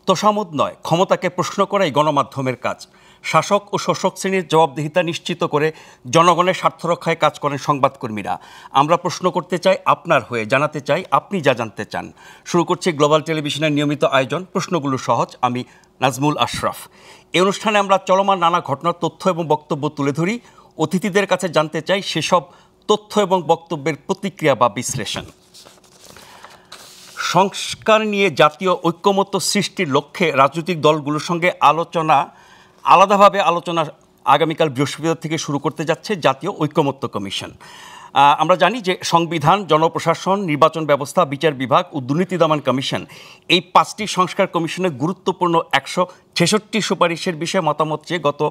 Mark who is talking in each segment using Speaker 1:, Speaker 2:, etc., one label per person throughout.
Speaker 1: তোষামোদ নয়, ক্ষমতাকে প্রশ্ন করাই গণমাধ্যমের কাজ। শাসক ও শোষক শ্রেণীর জবাবদিহিতা নিশ্চিত করে জনগণের স্বার্থ রক্ষায় কাজ করেন সংবাদকর্মীরা। আমরা প্রশ্ন করতে চাই আপনার হয়ে, জানাতে চাই আপনি যা জানতে চান। শুরু করছি গ্লোবাল টেলিভিশনের নিয়মিত আয়োজন প্রশ্নগুলো সহজ। আমি নাজমুল আশরাফ। এই অনুষ্ঠানে আমরা চলমান নানা ঘটনার তথ্য এবং বক্তব্য তুলে ধরি। অতিথিদের কাছে জানতে চাই সেসব তথ্য এবং বক্তব্যের প্রতিক্রিয়া বা বিশ্লেষণ। সংস্কার নিয়ে জাতীয় ঐক্যমত্য সৃষ্টির লক্ষ্যে রাজনৈতিক দলগুলোর সঙ্গে আলাদাভাবে আলোচনা আগামীকাল বৃহস্পতিবার থেকে শুরু করতে যাচ্ছে জাতীয় ঐক্যমত্য কমিশন। আমরা জানি যে সংবিধান, জনপ্রশাসন, নির্বাচন ব্যবস্থা, বিচার বিভাগ ও দুর্নীতি দমন কমিশন, এই 5টি সংস্কার কমিশনের গুরুত্বপূর্ণ 166 সুপারিশের বিষয়ে মতামত চেয়ে গত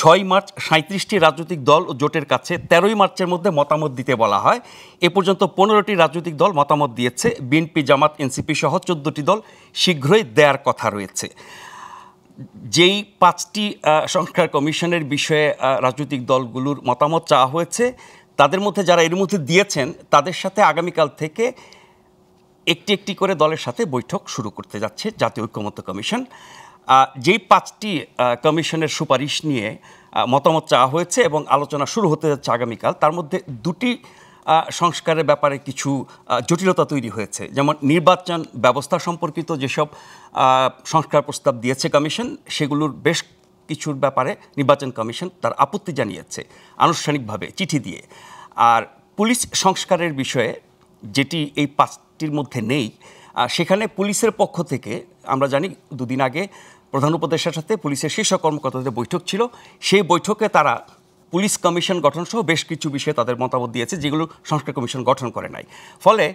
Speaker 1: 6 মার্চ 37টি রাজনৈতিক দল ও জোটের কাছে 13 মার্চের মধ্যে মতামত দিতে বলা হয়। এ পর্যন্ত 15টি রাজনৈতিক দল মতামত দিয়েছে। বিএনপি, জামাত, এনসিপি সহ 14টি দল শীঘ্রই দেয়ার কথা রয়েছে। যেই 5টি সংস্কার কমিশনের বিষয়ে রাজনৈতিক দলগুলোর মতামত চাওয়া হয়েছে, তাদের মধ্যে যারা এর মধ্যে দিয়েছেন তাদের সাথে আগামীকাল থেকে একটি একটি করে দলের সাথে বৈঠক শুরু করতে যাচ্ছে জাতীয় ঐক্যমত্য কমিশন। যেই 5টি কমিশনের সুপারিশ নিয়ে মতামত চাওয়া হয়েছে এবং আলোচনা শুরু হতে যাচ্ছে আগামীকাল, তার মধ্যে 2টি সংস্কারের ব্যাপারে কিছু জটিলতা তৈরি হয়েছে। যেমন নির্বাচন ব্যবস্থা সম্পর্কিত যেসব সংস্কার প্রস্তাব দিয়েছে কমিশন, সেগুলোর বেশ কিছুর ব্যাপারে নির্বাচন কমিশন তার আপত্তি জানিয়েছে আনুষ্ঠানিকভাবে চিঠি দিয়ে। আর পুলিশ সংস্কারের বিষয়ে, যেটি এই 5টির মধ্যে নেই, সেখানে পুলিশের পক্ষ থেকে আমরা জানি 2 দিন আগে প্রধান উপদেষ্টার সাথে পুলিশের শীর্ষ কর্মকর্তাদের বৈঠক ছিল। সেই বৈঠকে তারা পুলিশ কমিশন গঠন সহ বেশ কিছু বিষয়ে তাদের মতামত দিয়েছে, যেগুলো সংস্কার কমিশন গঠন করে নাই। ফলে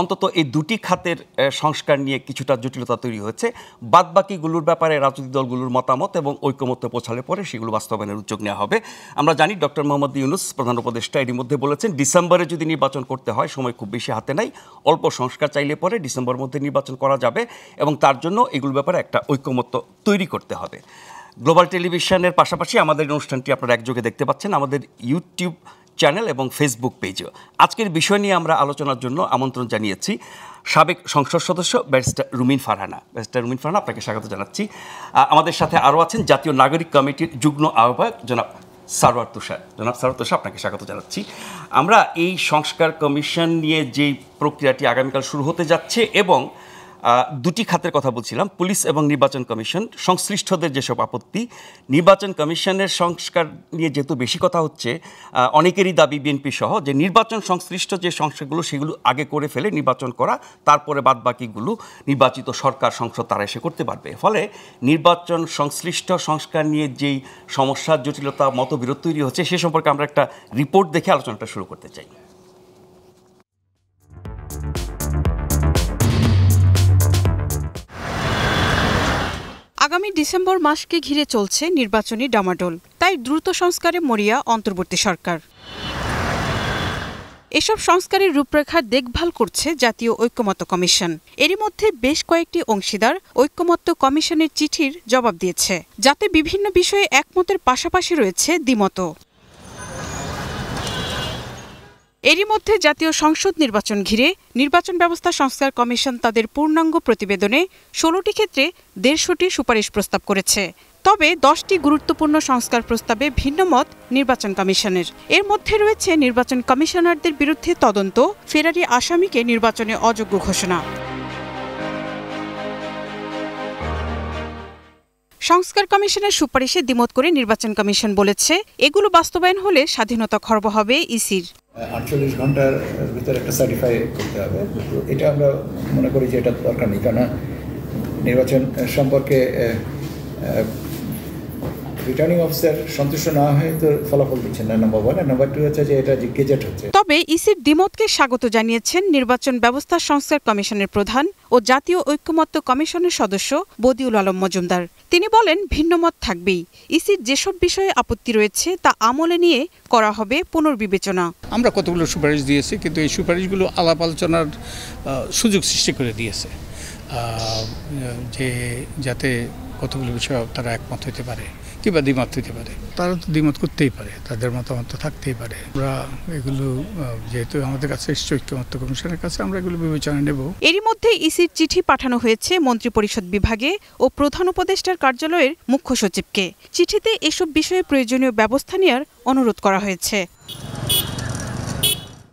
Speaker 1: অন্তত এই 2টি খাতের সংস্কার নিয়ে কিছুটা জটিলতা তৈরি হয়েছে। বাদবাকিগুলোর ব্যাপারে রাজনৈতিক দলগুলোর মতামত এবং ঐক্যমত্য পৌঁছালে পরে সেগুলো বাস্তবায়নের উদ্যোগ নেওয়া হবে। আমরা জানি ডক্টর মোহাম্মদ ইউনূস প্রধান উপদেষ্টা এরই মধ্যে বলেছেন, ডিসেম্বরে যদি নির্বাচন করতে হয়, সময় খুব বেশি হাতে নাই, অল্প সংস্কার চাইলে পরে ডিসেম্বরের মধ্যে নির্বাচন করা যাবে এবং তার জন্য এগুলোর ব্যাপারে একটা ঐক্যমত্য তৈরি করতে হবে। গ্লোবাল টেলিভিশনের পাশাপাশি আমাদের অনুষ্ঠানটি আপনারা একযোগে দেখতে পাচ্ছেন আমাদের ইউটিউব চ্যানেল এবং ফেসবুক পেজেও। আজকের বিষয় নিয়ে আমরা আলোচনার জন্য আমন্ত্রণ জানিয়েছি সাবেক সংসদ সদস্য ব্যারিস্টার রুমিন ফারহানা। ব্যারিস্টার রুমিন ফারহানা, আপনাকে স্বাগত জানাচ্ছি। আমাদের সাথে আরও আছেন জাতীয় নাগরিক কমিটির যুগ্ম আহ্বায়ক জনাব সারওয়ার তুষার। জনাব সারওয়ার তুষার, আপনাকে স্বাগত জানাচ্ছি। আমরা এই সংস্কার কমিশন নিয়ে যেই প্রক্রিয়াটি আগামীকাল শুরু হতে যাচ্ছে এবং 2টি খাতের কথা বলছিলাম, পুলিশ এবং নির্বাচন কমিশন, সংশ্লিষ্টদের যেসব আপত্তি, নির্বাচন কমিশনের সংস্কার নিয়ে যেহেতু বেশি কথা হচ্ছে, অনেকেরই দাবি বিএনপি সহ যে নির্বাচন সংশ্লিষ্ট যে সংস্কারগুলো সেগুলো আগে করে ফেলে নির্বাচন করা, তারপরে বাদবাকিগুলো নির্বাচিত সরকার, সংসদ তারা এসে করতে পারবে। ফলে নির্বাচন সংশ্লিষ্ট সংস্কার নিয়ে যেই সমস্যা, জটিলতা, মতবিরোধ তৈরি হচ্ছে, সে সম্পর্কে আমরা একটা রিপোর্ট দেখে আলোচনাটা শুরু করতে চাই।
Speaker 2: আগামী ডিসেম্বর মাসকে ঘিরে চলছে নির্বাচনী ডামাডোল, তাই দ্রুত সংস্কারে মরিয়া অন্তর্বর্তী সরকার। এসব সংস্কারের রূপরেখার দেখভাল করছে জাতীয় ঐক্যমত্য কমিশন। এরই মধ্যে বেশ কয়েকটি অংশীদার ঐক্যমত্য কমিশনের চিঠির জবাব দিয়েছে, যাতে বিভিন্ন বিষয়ে একমতের পাশাপাশি রয়েছে দ্বিমতও। এরই মধ্যে জাতীয় সংসদ নির্বাচন ঘিরে নির্বাচন ব্যবস্থা সংস্কার কমিশন তাদের পূর্ণাঙ্গ প্রতিবেদনে 16টি ক্ষেত্রে 150টি সুপারিশ প্রস্তাব করেছে। তবে 10টি গুরুত্বপূর্ণ সংস্কার প্রস্তাবে ভিন্ন মত নির্বাচন কমিশনের। এর মধ্যে রয়েছে নির্বাচন কমিশনারদের বিরুদ্ধে তদন্ত, ফেরারি আসামিকে নির্বাচনে অযোগ্য ঘোষণা। সংস্কার কমিশনের সুপারিশে দ্বিমত করে নির্বাচন কমিশন বলেছে, এগুলো বাস্তবায়ন হলে স্বাধীনতা খর্ব হবে ইসির।
Speaker 3: 48 ঘন্টার ভিতরে একটা সার্টিফাই করতে হবে। এটা আমরা মনে করি যে এটা দরকার নেই, কারণ নির্বাচন সম্পর্কে রিটার্নিং অফিসার সন্তুষ্ট না হয় তো ফলাফল দিচ্ছেন না, নাম্বার 1। আর নাম্বার 2 হচ্ছে যে এটা গেজেট হচ্ছে।
Speaker 2: তবে ইসির দ্বিমতকে স্বাগত জানিয়েছেন নির্বাচন ব্যবস্থা সংস্কার কমিশনের প্রধান ও জাতীয় ঐক্যমত্য কমিশনের সদস্য বদিউল আলম মজুমদার। তিনি বলেন, ভিন্নমত থাকবেই, ইসির যেসব বিষয়ে আপত্তি রয়েছে তা আমলে নিয়ে করা হবে পুনর্বিবেচনা।
Speaker 4: আমরা কতগুলো সুপারিশ দিয়েছি, কিন্তু এই সুপারিশগুলো আলাপ আলোচনার সুযোগ সৃষ্টি করে দিয়েছে, যে যাতে কতগুলো বিষয় তারা একমত হতে পারে কিংবা দ্বিমত হতে পারে। তারা তো দ্বিমত করতেই পারে, তাদের মতামত তো থাকতেই পারে। আমরা এগুলো যেহেতু আমাদের কাছে এসছে ঐক্যমত্য কমিশনের কাছে, আমরা এগুলো বিবেচনা নেব।
Speaker 2: এরই মধ্যে ইসির চিঠি পাঠানো হয়েছে মন্ত্রিপরিষদ বিভাগে ও প্রধান উপদেষ্টার কার্যালয়ের মুখ্য সচিবকে। চিঠিতে এসব বিষয়ে প্রয়োজনীয় ব্যবস্থা নেওয়ার অনুরোধ করা হয়েছে।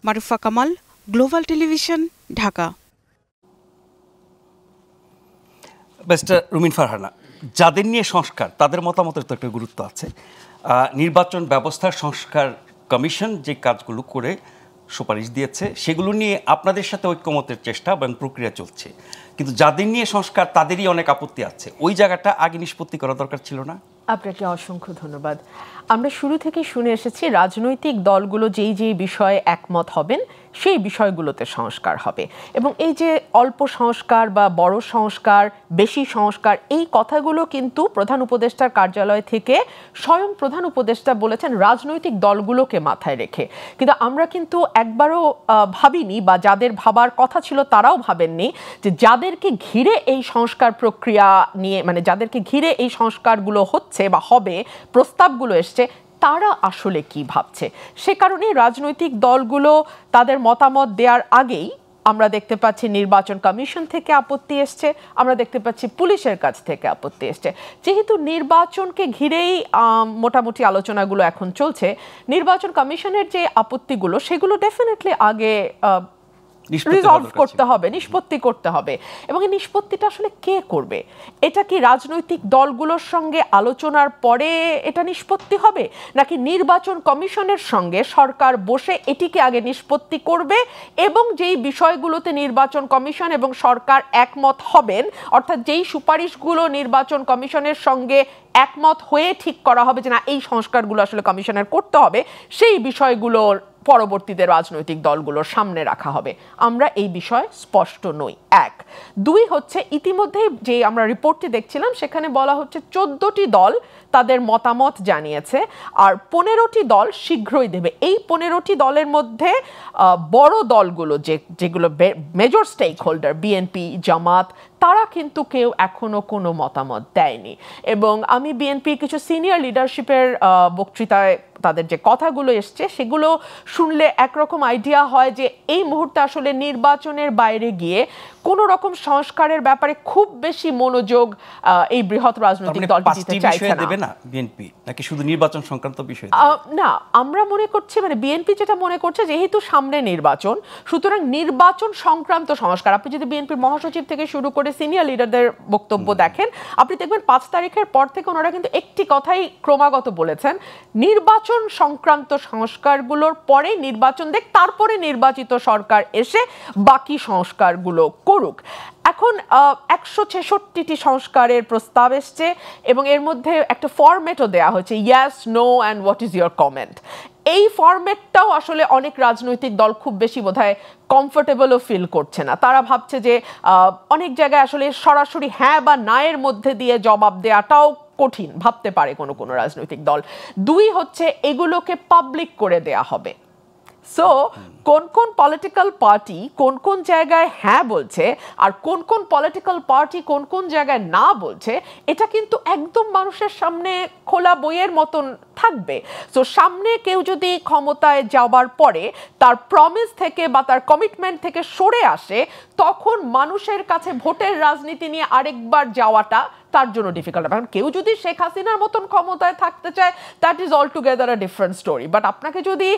Speaker 2: Marufa Kamal, global television, Dhaka.
Speaker 1: Barrister Rumin Farhana, যাদের নিয়ে সংস্কার তাদের মতামতের তো একটা গুরুত্ব আছে। নির্বাচন ব্যবস্থার সংস্কার কমিশন যে কাজগুলো করে সুপারিশ দিয়েছে সেগুলো নিয়ে আপনাদের সাথে ঐক্যমতের চেষ্টা এবং প্রক্রিয়া চলছে, কিন্তু যাদের নিয়ে সংস্কার তাদেরই অনেক আপত্তি আছে। ওই জায়গাটা আগে নিষ্পত্তি করা দরকার ছিল না?
Speaker 5: আপনাকে অসংখ্য ধন্যবাদ। আমরা শুরু থেকে শুনে এসেছি রাজনৈতিক দলগুলো যেই বিষয়ে একমত হবেন সেই বিষয়গুলোতে সংস্কার হবে, এবং এই যে অল্প সংস্কার বা বড় সংস্কার, বেশি সংস্কার, এই কথাগুলো কিন্তু প্রধান উপদেষ্টার কার্যালয় থেকে স্বয়ং প্রধান উপদেষ্টা বলেছেন রাজনৈতিক দলগুলোকে মাথায় রেখে। কিন্তু আমরা কিন্তু একবারও ভাবিনি, বা যাদের ভাবার কথা ছিল তারাও ভাবেননি, যে যাদেরকে ঘিরে এই সংস্কার প্রক্রিয়া নিয়ে, মানে যাদেরকে ঘিরে এই সংস্কারগুলো হচ্ছে বা হবে, প্রস্তাবগুলো এসছে, তারা আসলে কি ভাবছে। সে কারণে রাজনৈতিক দলগুলো তাদের মতামত দেওয়ার আগেই আমরা দেখতে পাচ্ছি নির্বাচন কমিশন থেকে আপত্তি এসছে, আমরা দেখতে পাচ্ছি পুলিশের কাছ থেকে আপত্তি এসছে। যেহেতু নির্বাচনকে ঘিরেই মোটামুটি আলোচনাগুলো এখন চলছে, নির্বাচন কমিশনের যে আপত্তিগুলো সেগুলো ডেফিনেটলি আগে রিজলভ করতে হবে, নিষ্পত্তি করতে হবে। এবং এই নিষ্পত্তিটা আসলে কে করবে? এটা কি রাজনৈতিক দলগুলোর সঙ্গে আলোচনার পরে এটা নিষ্পত্তি হবে, নাকি নির্বাচন কমিশনের সঙ্গে সরকার বসে এটিকে আগে নিষ্পত্তি করবে, এবং যেই বিষয়গুলোতে নির্বাচন কমিশন এবং সরকার একমত হবেন, অর্থাৎ যেই সুপারিশগুলো নির্বাচন কমিশনের সঙ্গে একমত হয়ে ঠিক করা হবে যে না এই সংস্কারগুলো আসলে কমিশনের করতে হবে, সেই বিষয়গুলোর পরবর্তীতে রাজনৈতিক দলগুলোর সামনে রাখা হবে। আমরা এই বিষয়ে স্পষ্ট নই। 1, 2 হচ্ছে ইতিমধ্যে যে আমরা রিপোর্টটি দেখছিলাম সেখানে বলা হচ্ছে 14টি দল তাদের মতামত জানিয়েছে, আর 15টি দল শীঘ্রই দেবে। এই 15টি দলের মধ্যে বড় দলগুলো যেগুলো মেজর স্টেক হোল্ডার, বিএনপি, জামাত, তারা কিন্তু কেউ এখনো কোনো মতামত দেয়নি। এবং আমি বিএনপির কিছু সিনিয়র লিডারশিপের বক্তৃতায় তাদের যে কথাগুলো এসছে সেগুলো শুনলে একরকম আইডিয়া হয় যে এই মুহূর্তে আসলে নির্বাচনের বাইরে গিয়ে কোনো রকম সংস্কারের ব্যাপারে খুব বেশি মনোযোগ এই বৃহৎ রাজনৈতিক দলটি দিতে চাইছে না।
Speaker 1: বিএনপি নাকি শুধু নির্বাচন সংক্রান্ত বিষয়?
Speaker 5: না, আমরা মনে করছি, মানে বিএনপি যেটা মনে করছে, যেহেতু সামনে নির্বাচন, সুতরাং নির্বাচন সংক্রান্ত সংস্কার, আপনি যদি বিএনপির মহাসচিব থেকে শুরু করে সিনিয়র লিডারদের বক্তব্য দেখেন, আপনি দেখবেন 5 তারিখের পর থেকে ওনারা কিন্তু একটি কথাই ক্রমাগত বলেছেন, নির্বাচন সংক্রান্ত সংস্কারগুলোর পরে নির্বাচন দেখ, তারপরে নির্বাচিত সরকার এসে বাকি সংস্কারগুলো করুক। এখন 166টি সংস্কারের প্রস্তাব এসছে, এবং এর মধ্যে একটা ফরম্যাটও দেওয়া হয়েছে, yes, no and what is your comment. এই ফরম্যাটটাও আসলে অনেক রাজনৈতিক দল খুব বেশি বোধহয় কমফোর্টেবলও ফিল করছে না। তারা ভাবছে যে অনেক জায়গায় আসলে সরাসরি হ্যাঁ বা না এর মধ্যে দিয়ে জবাব দেওয়াটাও কঠিন ভাবতে পারে কোনো রাজনৈতিক দল। 2 হচ্ছে এগুলোকে পাবলিক করে দেয়া হবে। সো কোন কোন পলিটিক্যাল পার্টি কোন কোন জায়গায় হ্যাঁ বলছে, আর কোন কোন পলিটিক্যাল পার্টি কোন কোন জায়গায় না বলছে, এটা কিন্তু একদম মানুষের সামনে খোলা বইয়ের মতন থাকবে। সো সামনে কেউ যদি ক্ষমতায় যাওয়ার পরে তার প্রমিস থেকে বা তার কমিটমেন্ট থেকে সরে আসে, তখন মানুষের কাছে ভোটের রাজনীতি নিয়ে আরেকবার যাওয়াটা তার জন্য ডিফিকাল্ট। কারণ কেউ যদি শেখ হাসিনার মতন ক্ষমতায় থাকতে চায়, that is all together a different story. But আপনাকে যদি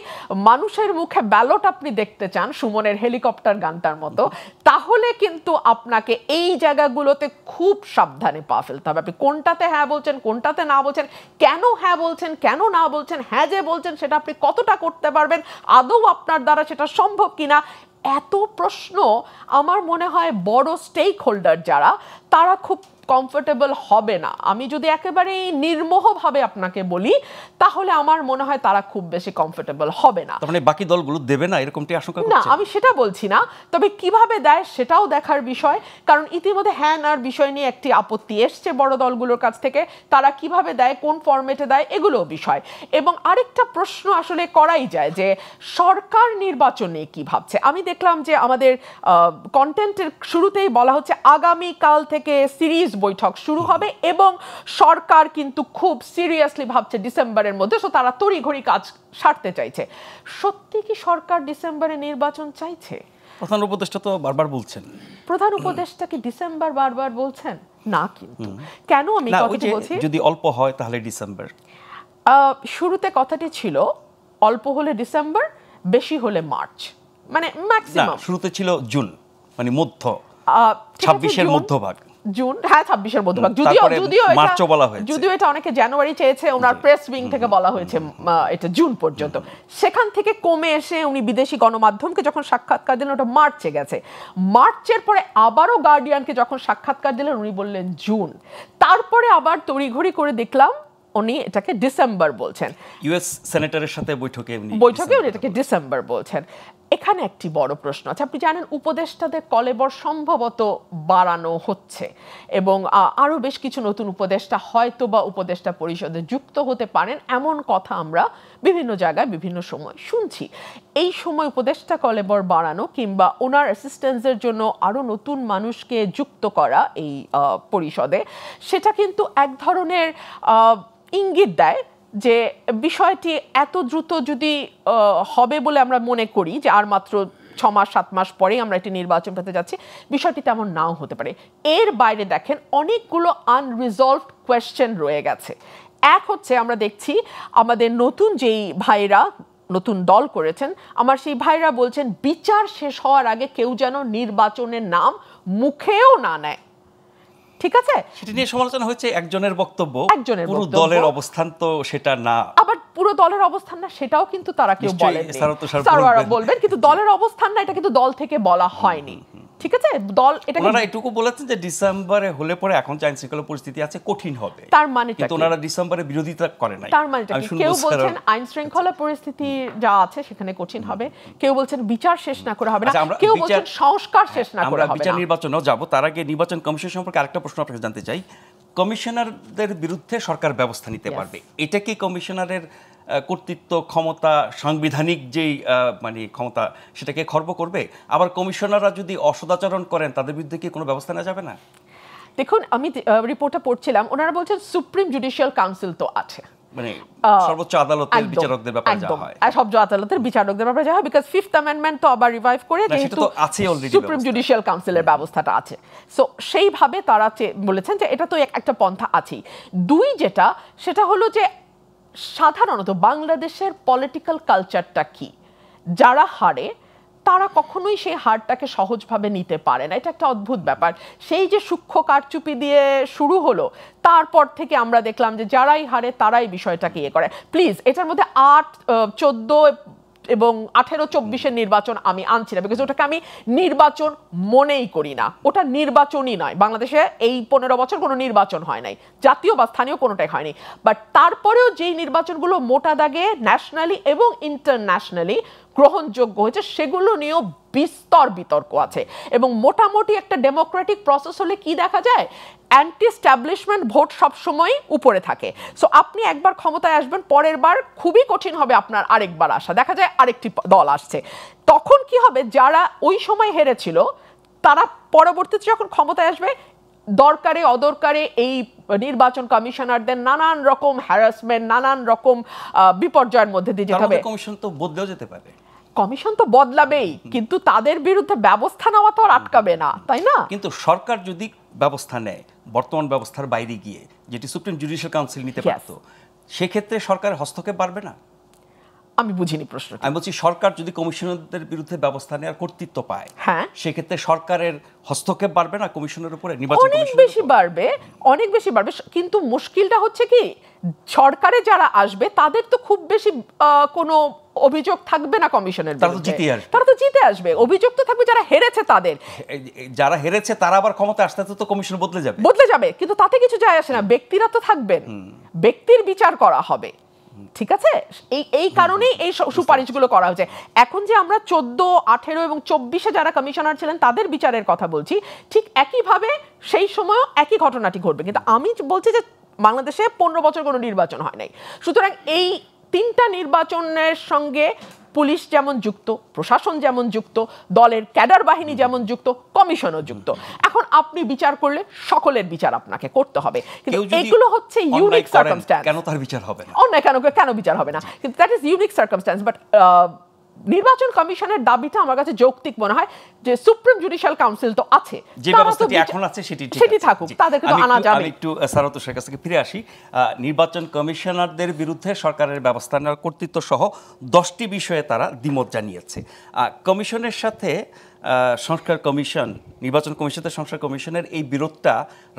Speaker 5: মানুষের মুখে ব্যালট আপনি দেখতে চান, সুমনের হেলিকপ্টার গানটার মতো, তাহলে কিন্তু আপনাকে এই জায়গাগুলোতে খুব সাবধানে পা ফেলতে হবে। আপনি কোনটাতে হ্যাঁ বলছেন, কোনটাতে না বলছেন, কেন হ্যাঁ বলছেন, কেন না বলছেন, হ্যাঁ যে বলছেন সেটা আপনি কতটা করতে পারবেন, আদৌ আপনার দ্বারা সেটা সম্ভব কিনা, এত প্রশ্ন আমার মনে হয় বড় স্টেক হোল্ডার যারা, তারা খুব কমফোর্টেবল হবে না। আমি যদি একেবারে নির্মোহভাবে আপনাকে বলি, তাহলে আমার মনে হয় তারা খুব বেশি কমফোর্টেবল হবে না।
Speaker 1: মানে বাকি দলগুলো দেবে না এরকমটি আশঙ্কা করছেন?
Speaker 5: না, আমি সেটা বলছি না, তবে কিভাবে দেয় সেটাও দেখার বিষয়। কারণ ইতিমধ্যে হ্যাঁ নার বিষয় নিয়ে একটি আপত্তি এসছে বড় দলগুলোর কাছ থেকে, তারা কিভাবে দেয়, কোন ফরম্যাটে দেয়, এগুলো বিষয়। এবং আরেকটা প্রশ্ন আসলে করাই যায় যে সরকার নির্বাচন নিয়ে কি ভাবছে। আমি দেখলাম যে আমাদের কন্টেন্টের শুরুতেই বলা হচ্ছে আগামীকাল থেকে সিরিজ বৈঠক শুরু হবে এবং সরকার কিন্তু খুব সিরিয়াসলি ভাবছে ডিসেম্বরের মধ্যে, সো তারা তড়িঘড়ি কাজ সারতে চাইছে। সত্যি কি সরকার ডিসেম্বরে নির্বাচন চাইছে?
Speaker 1: প্রধান উপদেষ্টা তো বারবার বলছেন।
Speaker 5: প্রধান উপদেষ্টা কি ডিসেম্বর বারবার বলছেন? না, কিন্তু কেন আমি কথাটি বলছি,
Speaker 1: যদি অল্প হয় তাহলে ডিসেম্বর।
Speaker 5: শুরুতে কথাটি ছিল অল্প হলে ডিসেম্বর, বেশি হলে মার্চ, মানে ম্যাক্সিমাম।
Speaker 1: শুরুতে ছিল জুন, মানে মধ্য 26-এর মধ্যভাগ,
Speaker 5: জুন, হ্যাঁ 26-এর মধ্যভাগ। যদিও এটা অনেকে জানুয়ারি চেয়েছে, ওনার প্রেস উইং থেকে বলা হয়েছে এটা জুন পর্যন্ত। সেখান থেকে কমে এসে উনি বিদেশি গণমাধ্যমকে যখন সাক্ষাৎকার দিলেন ওটা মার্চে গেছে। মার্চের পরে আবারও গার্ডিয়ানকে যখন সাক্ষাৎকার দিলেন উনি বললেন জুন। তারপরে আবার তড়িঘড়ি করে দেখলাম উনি এটাকে ডিসেম্বর বলছেন।
Speaker 1: ইউএস সেনেটরের সাথে বৈঠকে উনি
Speaker 5: এটাকে ডিসেম্বর বলছেন। এখানে একটি বড় প্রশ্ন আছে। আপনি জানেন উপদেষ্টাদের কলেবর সম্ভবত বাড়ানো হচ্ছে এবং আরও বেশ কিছু নতুন উপদেষ্টা হয়তো বা উপদেষ্টা পরিষদে যুক্ত হতে পারেন, এমন কথা আমরা বিভিন্ন জায়গায় বিভিন্ন সময় শুনছি। এই সময় উপদেষ্টা কলেবর বাড়ানো কিংবা ওনার অ্যাসিস্ট্যান্সের জন্য আরও নতুন মানুষকে যুক্ত করা এই পরিষদে, সেটা কিন্তু এক ধরনের ইঙ্গিত দেয় যে বিষয়টি এত দ্রুত যদি হবে বলে আমরা মনে করি যে আর মাত্র 6 মাস 7 মাস পরেই আমরা একটি নির্বাচন পেতে যাচ্ছি, বিষয়টি তেমন নাও হতে পারে। এর বাইরে দেখেন অনেকগুলো আনরিজলভড কোয়েশ্চেন রয়ে গেছে। এক হচ্ছে আমরা দেখছি আমাদের নতুন যেই ভাইরা নতুন দল করেছেন, আমার সেই ভাইরা বলছেন বিচার শেষ হওয়ার আগে কেউ যেন নির্বাচনের নাম মুখেও না নেয়। ঠিক আছে,
Speaker 1: সেটা নিয়ে সমালোচনা হচ্ছে একজনের বক্তব্য, পুরো দলের অবস্থান তো সেটা না।
Speaker 5: আবার পুরো দলের অবস্থান না সেটাও কিন্তু তারা কেউ বলেননি, স্যাররা বলবেন, কিন্তু দলের অবস্থান না এটা কিন্তু দল থেকে বলা হয়নি। ঠিক আছে, দল এটা
Speaker 1: ওনারা এটুকু বলেছেন যে ডিসেম্বরে হলে পরে এখন যে আইনশৃঙ্খলা পরিস্থিতি আছে কঠিন হবে,
Speaker 5: তার মানে
Speaker 1: কিন্তু ওনারা ডিসেম্বরে বিরোধিতা করে নাই।
Speaker 5: তার মানে কেউ বলছেন আইনশৃঙ্খলা পরিস্থিতি যা আছে সেখানে কঠিন হবে, কেউ বলছেন বিচার শেষ না করে হবে না, কেউ বলছেন সংস্কার শেষ না করে হবে না।
Speaker 1: আমরা বিচার নির্বাচনেও যাব, তার আগে নির্বাচন কমিশন সম্পর্কে আরেকটা প্রশ্ন আপনাকে জানতে চাই। কমিশনারদের বিরুদ্ধে সরকার ব্যবস্থা নিতে পারবে, এটা কি কমিশনারের কর্তৃত্ব ক্ষমতা, সাংবিধানিক যেই মানে ক্ষমতা সেটাকে খর্ব করবে? আবার কমিশনাররা যদি অসদাচরণ করেন তাদের বিরুদ্ধে কি কোনো ব্যবস্থা নেওয়া যাবে না?
Speaker 5: দেখুন, আমি রিপোর্টটা পড়ছিলাম, ওনারা বলছেন সুপ্রিম জুডিশিয়াল কাউন্সিল তো আছে,
Speaker 1: মানে সর্বোচ্চ আদালতের বিচারকদের ব্যাপারে যা হয়,
Speaker 5: সর্বোচ্চ আদালতের বিচারকদের ব্যাপারে যা হয়, বিকজ 5th অ্যামেন্ডমেন্ট তো আবার রিভাইভ করে যেহেতু সুপ্রিম জুডিশিয়াল কাউন্সিলের ব্যবস্থাটা আছে, সো সেইভাবে তারা বলেছেন যে এটা তো একটা পন্থা আছেই। 2 যেটা সেটা হলো যে সাধারণত বাংলাদেশের পলিটিক্যাল কালচারটা কি, যারা হারে তারা কখনোই সেই হারটাকে সহজভাবে নিতে পারে না, এটা একটা অদ্ভুত ব্যাপার। সেই যে সূক্ষ্ম কারচুপি দিয়ে শুরু হলো, তারপর থেকে আমরা দেখলাম যে যারাই হারে তারাই বিষয়টাকে ইয়ে করে। প্লিজ এটার মধ্যে 8, 14 এবং 18, 24-এর নির্বাচন আমি আনছি না, বিকজ ওটাকে আমি নির্বাচন মনেই করি না, ওটা নির্বাচনই নয়। বাংলাদেশে এই 15 বছর কোনো নির্বাচন হয় নাই, জাতীয় বা স্থানীয় কোনোটাই হয়নি, বাট তারপরেও যেই নির্বাচনগুলো মোটা দাগে ন্যাশনালি এবং ইন্টারন্যাশনালি গ্রহণযোগ্য হয়েছে সেগুলো নিয়েও বিস্তর বিতর্ক আছে। এবং মোটামুটি একটা ডেমোক্রেটিক প্রসেস হলে কি দেখা যায়, অ্যান্টি স্ট্যাবলিশমেন্ট ভোট সবসময় উপরে থাকে। সো আপনি একবার ক্ষমতায় আসবেন, পরের বার খুবই কঠিন হবে আপনার আরেকবার আসা, দেখা যায় আরেকটি দল আসছে, তখন কি হবে, যারা ওই সময় হেরেছিল তারা পরবর্তীতে যখন ক্ষমতায় আসবে দরকারে অদরকারে এই নির্বাচন কমিশনারদের নানান রকম হ্যারাসমেন্ট, নানান রকম বিপর্যয়ের মধ্যে দিয়ে যেতে হবে।
Speaker 1: কমিশন তো বদলেও যেতে পারে,
Speaker 5: কমিশন তো বদলাবেই, কিন্তু তাদের বিরুদ্ধে ব্যবস্থা নেওয়া তো আর আটকাবে না, তাই না?
Speaker 1: কিন্তু সরকার যদি ব্যবস্থা নেয় বর্তমান ব্যবস্থার বাইরে গিয়ে, যেটি সুপ্রিম জুডিশিয়াল কাউন্সিল নিতে পারত, সেক্ষেত্রে সরকারের হস্তক্ষেপ বাড়বে না?
Speaker 5: আমি বুঝিনি প্রশ্ন।
Speaker 1: আমি বলছি সরকার যদি কমিশনারদের বিরুদ্ধে ব্যবস্থা নেওয়ার কর্তৃত্ব পায়,
Speaker 5: হ্যাঁ,
Speaker 1: সেক্ষেত্রে সরকারের হস্তক্ষেপ বাড়বে না কমিশনের উপরে?
Speaker 5: অনেক বেশি বাড়বে, অনেক বেশি বাড়বে। কিন্তু মুশকিলটা হচ্ছে কি, সরকারে যারা আসবে তাদের তো খুব বেশি কোনো অভিযোগ থাকবে না কমিশনের বিরুদ্ধে, তারা তো জিতে আসবে। অভিযোগ তো থাকবে যারা হেরেছে তাদের,
Speaker 1: যারা হেরেছে তারা আবার ক্ষমতা আসতে তো কমিশন বদলে যাবে,
Speaker 5: কিন্তু তাতে কিছু যায় আসে না, ব্যক্তিরা তো থাকবেন, ব্যক্তির বিচার করা হবে। ঠিক আছে, এই কারণেই এই সুপারিশগুলো করা হয়েছে। এখন যে আমরা 14, 18 এবং 24-এ যারা কমিশনার ছিলেন তাদের বিচারের কথা বলছি, ঠিক একইভাবে সেই সময়ও একই ঘটনাটি ঘটবে। কিন্তু আমি বলছি যে বাংলাদেশে 15 বছর কোনো নির্বাচন হয় নাই, সুতরাং এই 3টা নির্বাচনের সঙ্গে পুলিশ যেমন যুক্ত, প্রশাসন যেমন যুক্ত, দলের ক্যাডার বাহিনী যেমন যুক্ত, কমিশনও যুক্ত। এখন আপনি বিচার করলে সকলের বিচার আপনাকে করতে হবে, কিন্তু এগুলো হচ্ছে ইউনিক সার্কামস্ট্যান্স।
Speaker 1: কেন তার বিচার হবে না?
Speaker 5: অন্যায় কেন বিচার হবে না, কিন্তু that is unique circumstance. But নির্বাচন কমিশনের দাবিটা আমার কাছে যৌক্তিক মনে হয় যে সুপ্রিম জুডিশিয়াল কাউন্সিল তো আছে,
Speaker 1: যে ব্যবস্থাটি এখন আছে সেটি
Speaker 5: থাকুক, তাদেরকে তো আনা যাবে।
Speaker 1: আমি একটু সারাতের কাছ থেকে ফিরে আসি। নির্বাচন কমিশনারদের বিরুদ্ধে সরকারের ব্যবস্থা নেওয়ার কর্তৃত্ব সহ 10টি বিষয়ে তারা দ্বিমত জানিয়েছে। কমিশনের সাথে সংস্কার কমিশন, নির্বাচন কমিশনের সংস্কার কমিশনের এই বিরোধটা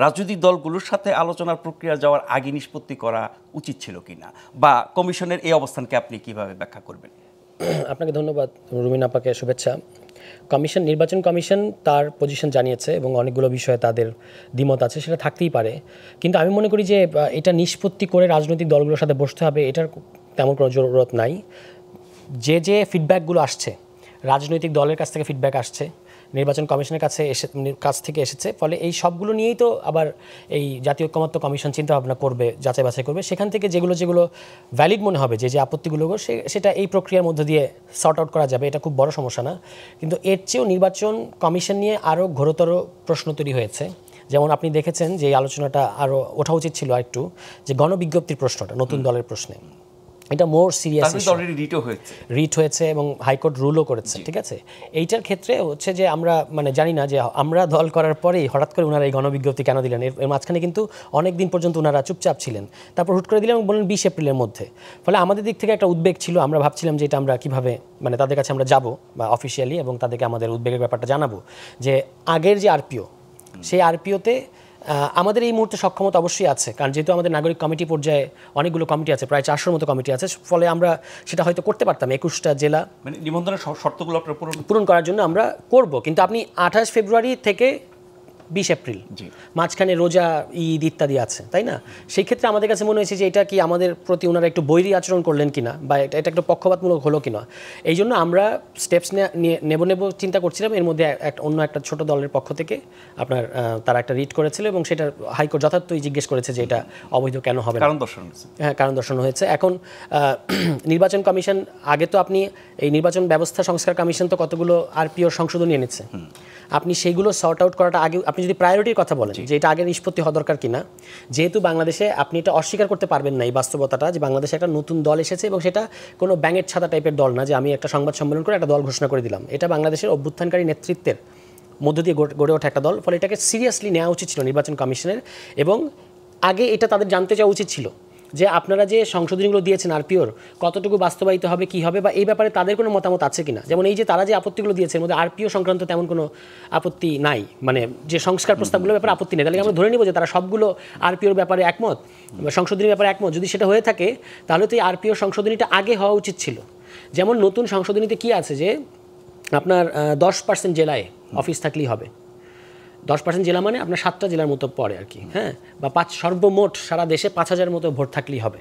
Speaker 1: রাজনৈতিক দলগুলোর সাথে আলোচনার প্রক্রিয়া যাওয়ার আগে নিষ্পত্তি করা উচিত ছিল কিনা, বা কমিশনের এই অবস্থানকে আপনি কিভাবে ব্যাখ্যা করবেন?
Speaker 6: আপনাকে ধন্যবাদ, রুমিন আপাকে শুভেচ্ছা। নির্বাচন কমিশন তার পজিশন জানিয়েছে এবং অনেকগুলো বিষয়ে তাদের দ্বিমত আছে, সেটা থাকতেই পারে, কিন্তু আমি মনে করি যে এটা নিষ্পত্তি করে রাজনৈতিক দলগুলোর সাথে বসতে হবে, এটার তেমন কোনো জরুরত নাই। যে ফিডব্যাকগুলো আসছে, রাজনৈতিক দলের কাছ থেকে ফিডব্যাক আসছে, নির্বাচন কমিশনের কাছ থেকে এসেছে, ফলে এই সবগুলো নিয়েই তো আবার এই জাতীয় ঐকমত্য কমিশন চিন্তা ভাবনা করবে, যাচাই বাছাই করবে, সেখান থেকে যেগুলো ভ্যালিড মনে হবে, যে আপত্তিগুলো সেটা এই প্রক্রিয়ার মধ্য দিয়ে সর্ট আউট করা যাবে, এটা খুব বড় সমস্যা না। কিন্তু এর চেয়েও নির্বাচন কমিশন নিয়ে আরও ঘোরতর প্রশ্ন তৈরি হয়েছে। যেমন আপনি দেখেছেন যে এই আলোচনাটা আরও ওঠা উচিত ছিল একটু, যে গণবিজ্ঞপ্তির প্রশ্নটা নতুন দলের প্রশ্নে, এটা মোর সিরিয়াস রিট হয়েছে এবং হাইকোর্ট রুলও করেছে, ঠিক আছে। এইটার ক্ষেত্রে হচ্ছে যে আমরা জানি না যে আমরা দল করার পরেই হঠাৎ করে ওনারা এই গণবিজ্ঞপ্তি কেন দিলেন। এর মাঝখানে কিন্তু অনেক দিন পর্যন্ত ওনারা চুপচাপ ছিলেন, তারপর হুট করে দিলেন এবং বললেন 20 এপ্রিলের মধ্যে। ফলে আমাদের দিক থেকে একটা উদ্বেগ ছিল, আমরা ভাবছিলাম যে এটা আমরা কীভাবে তাদের কাছে আমরা যাব বা অফিসিয়ালি এবং তাদেরকে আমাদের উদ্বেগের ব্যাপারটা জানাবো, যে আগের যে আরপিও, সেই আরপিওতে আমাদের এই মুহূর্তে সক্ষমতা অবশ্যই আছে, কারণ যেহেতু আমাদের নাগরিক কমিটি পর্যায়ে অনেকগুলো কমিটি আছে, প্রায় 400-র মতো কমিটি আছে, ফলে আমরা সেটা হয়তো করতে পারতাম। 21টা জেলা
Speaker 1: নিবন্ধনের শর্তগুলো
Speaker 6: পূরণ করার জন্য আমরা করব, কিন্তু আপনি 28 ফেব্রুয়ারি থেকে 20 এপ্রিল মাঝখানে রোজা, ঈদ ইত্যাদি আছে, তাই না? সেই ক্ষেত্রে আমাদের কাছে মনে হয়েছে যে এটা কি আমাদের প্রতি ওনারা একটু বৈরী আচরণ করলেন কিনা, বা এটা একটু পক্ষপাতমূলক হলো কিনা। এই জন্য আমরা স্টেপস নেব চিন্তা করছিলাম। এর মধ্যে অন্য একটা ছোট দলের পক্ষ থেকে তারা একটা রিট করেছিল এবং সেটা হাইকোর্ট যথার্থই জিজ্ঞেস করেছে যে এটা অবৈধ কেন হবে, কারণ দর্শন হয়েছে। এখন নির্বাচন কমিশন, আগে তো আপনি এই নির্বাচন ব্যবস্থা সংস্কার কমিশন তো কতগুলো আরপিও সংশোধনী এনেছে, আপনি সেইগুলো সর্ট আউট করাটা আগে, আপনি যদি প্রায়োরিটির কথা বলেন যে এটা আগে নিষ্পত্তি হওয়া দরকার কিনা, যেহেতু বাংলাদেশে আপনি এটা অস্বীকার করতে পারবেন না এই বাস্তবতাটা, যে বাংলাদেশে একটা নতুন দল এসেছে এবং সেটা কোনো ব্যাঙের ছাতা টাইপের দল না, যে আমি একটা সংবাদ সম্মেলন করে একটা দল ঘোষণা করে দিলাম। এটা বাংলাদেশের অভ্যুত্থানকারী নেতৃত্বের মধ্য দিয়ে গড়ে ওঠা একটা দল, ফলে এটাকে সিরিয়াসলি নেওয়া উচিত ছিল নির্বাচন কমিশনের, এবং আগে এটা তাদের জানতে চাওয়া উচিত ছিল যে আপনারা যে সংশোধনীগুলো দিয়েছেন আরপিওর কতটুকু বাস্তবায়িত হবে, কী হবে, বা এই ব্যাপারে তাদের কোনো মতামত আছে কিনা। যেমন এই যে তারা যে আপত্তিগুলো দিয়েছে এর মধ্যে আরপিও সংক্রান্ত তেমন কোনো আপত্তি নাই, যে সংস্কার প্রস্তাবগুলোর ব্যাপারে আপত্তি নেই, তাহলে আমরা ধরে নিব যে তারা সবগুলো আরপিওর ব্যাপারে একমত, সংশোধনীর ব্যাপারে একমত। যদি সেটা হয়ে থাকে তাহলে তো এই আরপিও সংশোধনীটা আগে হওয়া উচিত ছিল। যেমন নতুন সংশোধনীতে কি আছে যে আপনার 10% জেলায় অফিস থাকলেই হবে, 10% জেলা মানে আপনার 7টা জেলার মতো পড়ে আর কি, হ্যাঁ, বা সর্বমোট সারা দেশে 5000 মতো ভোট থাকলেই হবে।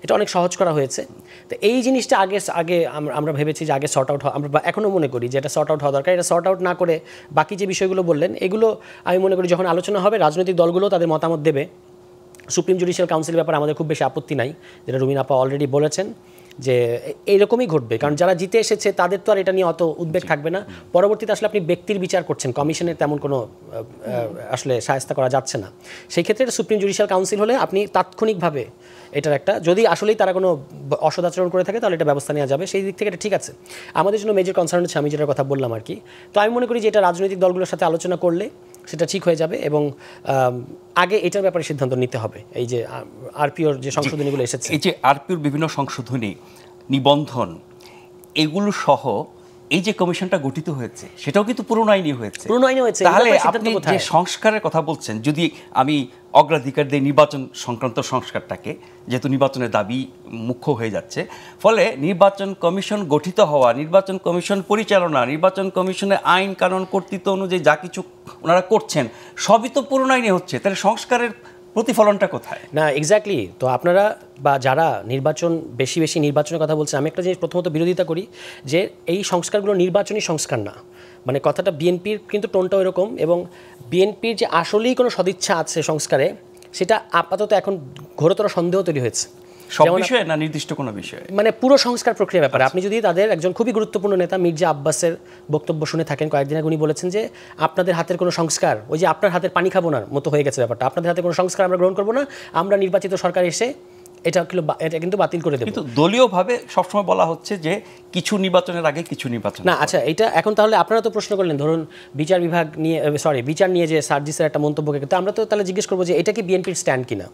Speaker 6: এটা অনেক সহজ করা হয়েছে। তো এই জিনিসটা আগে আমরা ভেবেছি যে আগে সর্ট আউট, আমরা এখনও মনে করি যে এটা সর্ট আউট হওয়া দরকার। এটা সর্ট আউট না করে বাকি যে বিষয়গুলো বললেন, এগুলো আমি মনে করি যখন আলোচনা হবে রাজনৈতিক দলগুলো তাদের মতামত দেবে। সুপ্রিম জুডিশিয়াল কাউন্সিলের ব্যাপারে আমাদের খুব বেশি আপত্তি নাই, যেটা রুমিন আপা অলরেডি বলেছেন যে এইরকমই ঘটবে, কারণ যারা জিতে এসেছে তাদের তো আর এটা নিয়ে অত উদ্বেগ থাকবে না। পরবর্তীতে আসলে আপনি ব্যক্তির বিচার করছেন, কমিশনের তেমন কোনো আসলে শায়েস্তা করা যাচ্ছে না। সেই ক্ষেত্রে সুপ্রিম জুডিশিয়াল কাউন্সিল হলে আপনি তাৎক্ষণিকভাবে এটার একটা, যদি আসলেই তারা কোনো অসদাচরণ করে থাকে তাহলে এটা ব্যবস্থা নেওয়া যাবে, সেই দিক থেকে এটা ঠিক আছে। আমাদের জন্য মেজর কনসার্ন হচ্ছে আমি যেটার কথা বললাম আর কি। তো আমি মনে করি যে এটা রাজনৈতিক দলগুলোর সাথে আলোচনা করলে সেটা ঠিক হয়ে যাবে, এবং আগে এটার ব্যাপারে সিদ্ধান্ত নিতে হবে। এই যে আরপিওর যে সংশোধনীগুলো এসেছে,
Speaker 1: এই যে আরপিওর বিভিন্ন সংশোধনী, নিবন্ধন, এগুলো সহ এই যে কমিশনটা গঠিত হয়েছে সেটাও কিন্তু পুরনো আইনি হয়েছে। তাহলে আপনি যে সংস্কারের কথা বলছেন, যদি আমি অগ্রাধিকার দিই নির্বাচন সংক্রান্ত সংস্কারটাকে, যেহেতু নির্বাচনের দাবি মুখ্য হয়ে যাচ্ছে, ফলে নির্বাচন কমিশন গঠিত হওয়া, নির্বাচন কমিশন পরিচালনা, নির্বাচন কমিশনের আইন কানুন কর্তৃত্ব অনুযায়ী যা কিছু ওনারা করছেন সবই তো পুরনো আইনে হচ্ছে, তাহলে সংস্কারের প্রতিফলনটা কোথায়?
Speaker 6: না, এক্স্যাক্টলি। তো আপনারা বা যারা বেশি নির্বাচনের কথা বলছেন, আমি একটা জিনিস প্রথমত বিরোধিতা করি যে এই সংস্কারগুলো নির্বাচনী সংস্কার না। কথাটা বিএনপির কিন্তু টোনটাও এরকম, এবং বিএনপির যে আসলেই কোনো সদিচ্ছা আছে সংস্কারে, সেটা আপাতত এখন ঘোরতর সন্দেহ তৈরি হয়েছে।
Speaker 1: সব বিষয়ে না নির্দিষ্ট কোনো বিষয়ে?
Speaker 6: মানে পুরো সংস্কার প্রক্রিয়ার ব্যাপারে আপনি যদি তাদের একজন খুবই গুরুত্বপূর্ণ নেতা মির্জা আব্বাসের বক্তব্য শুনে থাকেন কয়েকদিন আগে, উনি বলেছেন যে আপনাদের হাতের কোনো সংস্কার, ওই যে আপনার হাতের পানি খাবো না মতো হয়ে গেছে ব্যাপারটা, আপনাদের হাতে কোনো সংস্কার আমরা গ্রহণ করবো না, আমরা নির্বাচিত সরকার এসে এটা কিন্তু বাতিল করে দেব।
Speaker 1: কিন্তু দলীয়ভাবে সবসময় বলা হচ্ছে যে কিছু নির্বাচনের আগে কিছু নির্বাচন
Speaker 6: না। আচ্ছা, এটা এখন তাহলে আপনারা তো প্রশ্ন করলেন, ধরুন বিচার বিভাগ নিয়ে বিচার নিয়ে যে সার্জিসের একটা মন্তব্যকে, তো আমরা তো তাহলে জিজ্ঞেস করবো যে এটা কি বিএনপির স্ট্যান্ড কিনা?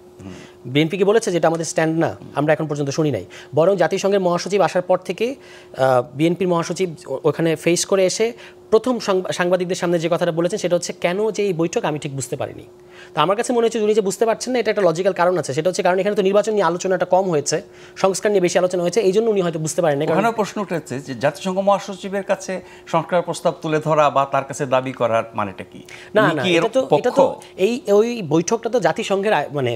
Speaker 6: বিএনপি কি বলেছে যেটা আমাদের স্ট্যান্ড না? আমরা এখন পর্যন্ত শুনি নাই। বরং জাতিসংঘের মহাসচিব আসার পর থেকে বিএনপির মহাসচিব ওখানে ফেস করে এসে প্রথম সাংবাদিকদের সামনে যে কথাটা বলেছেন সেটা হচ্ছে কেন যে এই বৈঠক আমি ঠিক বুঝতে পারিনি। তো আমার কাছে মনে হচ্ছে উনি যে বুঝতে পারছেন না এটা একটা লজিক্যাল কারণ আছে, সেটা হচ্ছে কারণ এখানে তো নির্বাচন নিয়ে আলোচনাটা কম হয়েছে, সংস্কার নিয়ে বেশি আলোচনা হয়েছে, এই জন্য উনি হয়তো বুঝতে পারেন না।
Speaker 1: ওখানে প্রশ্ন উঠেছে যে জাতিসংঘ মহাসচিবের কাছে সংস্কার প্রস্তাব তুলে ধরা বা তার কাছে দাবি করার মানেটা কি?
Speaker 6: না, এটা তো ওই বৈঠকটা তো জাতিসংঘের মানে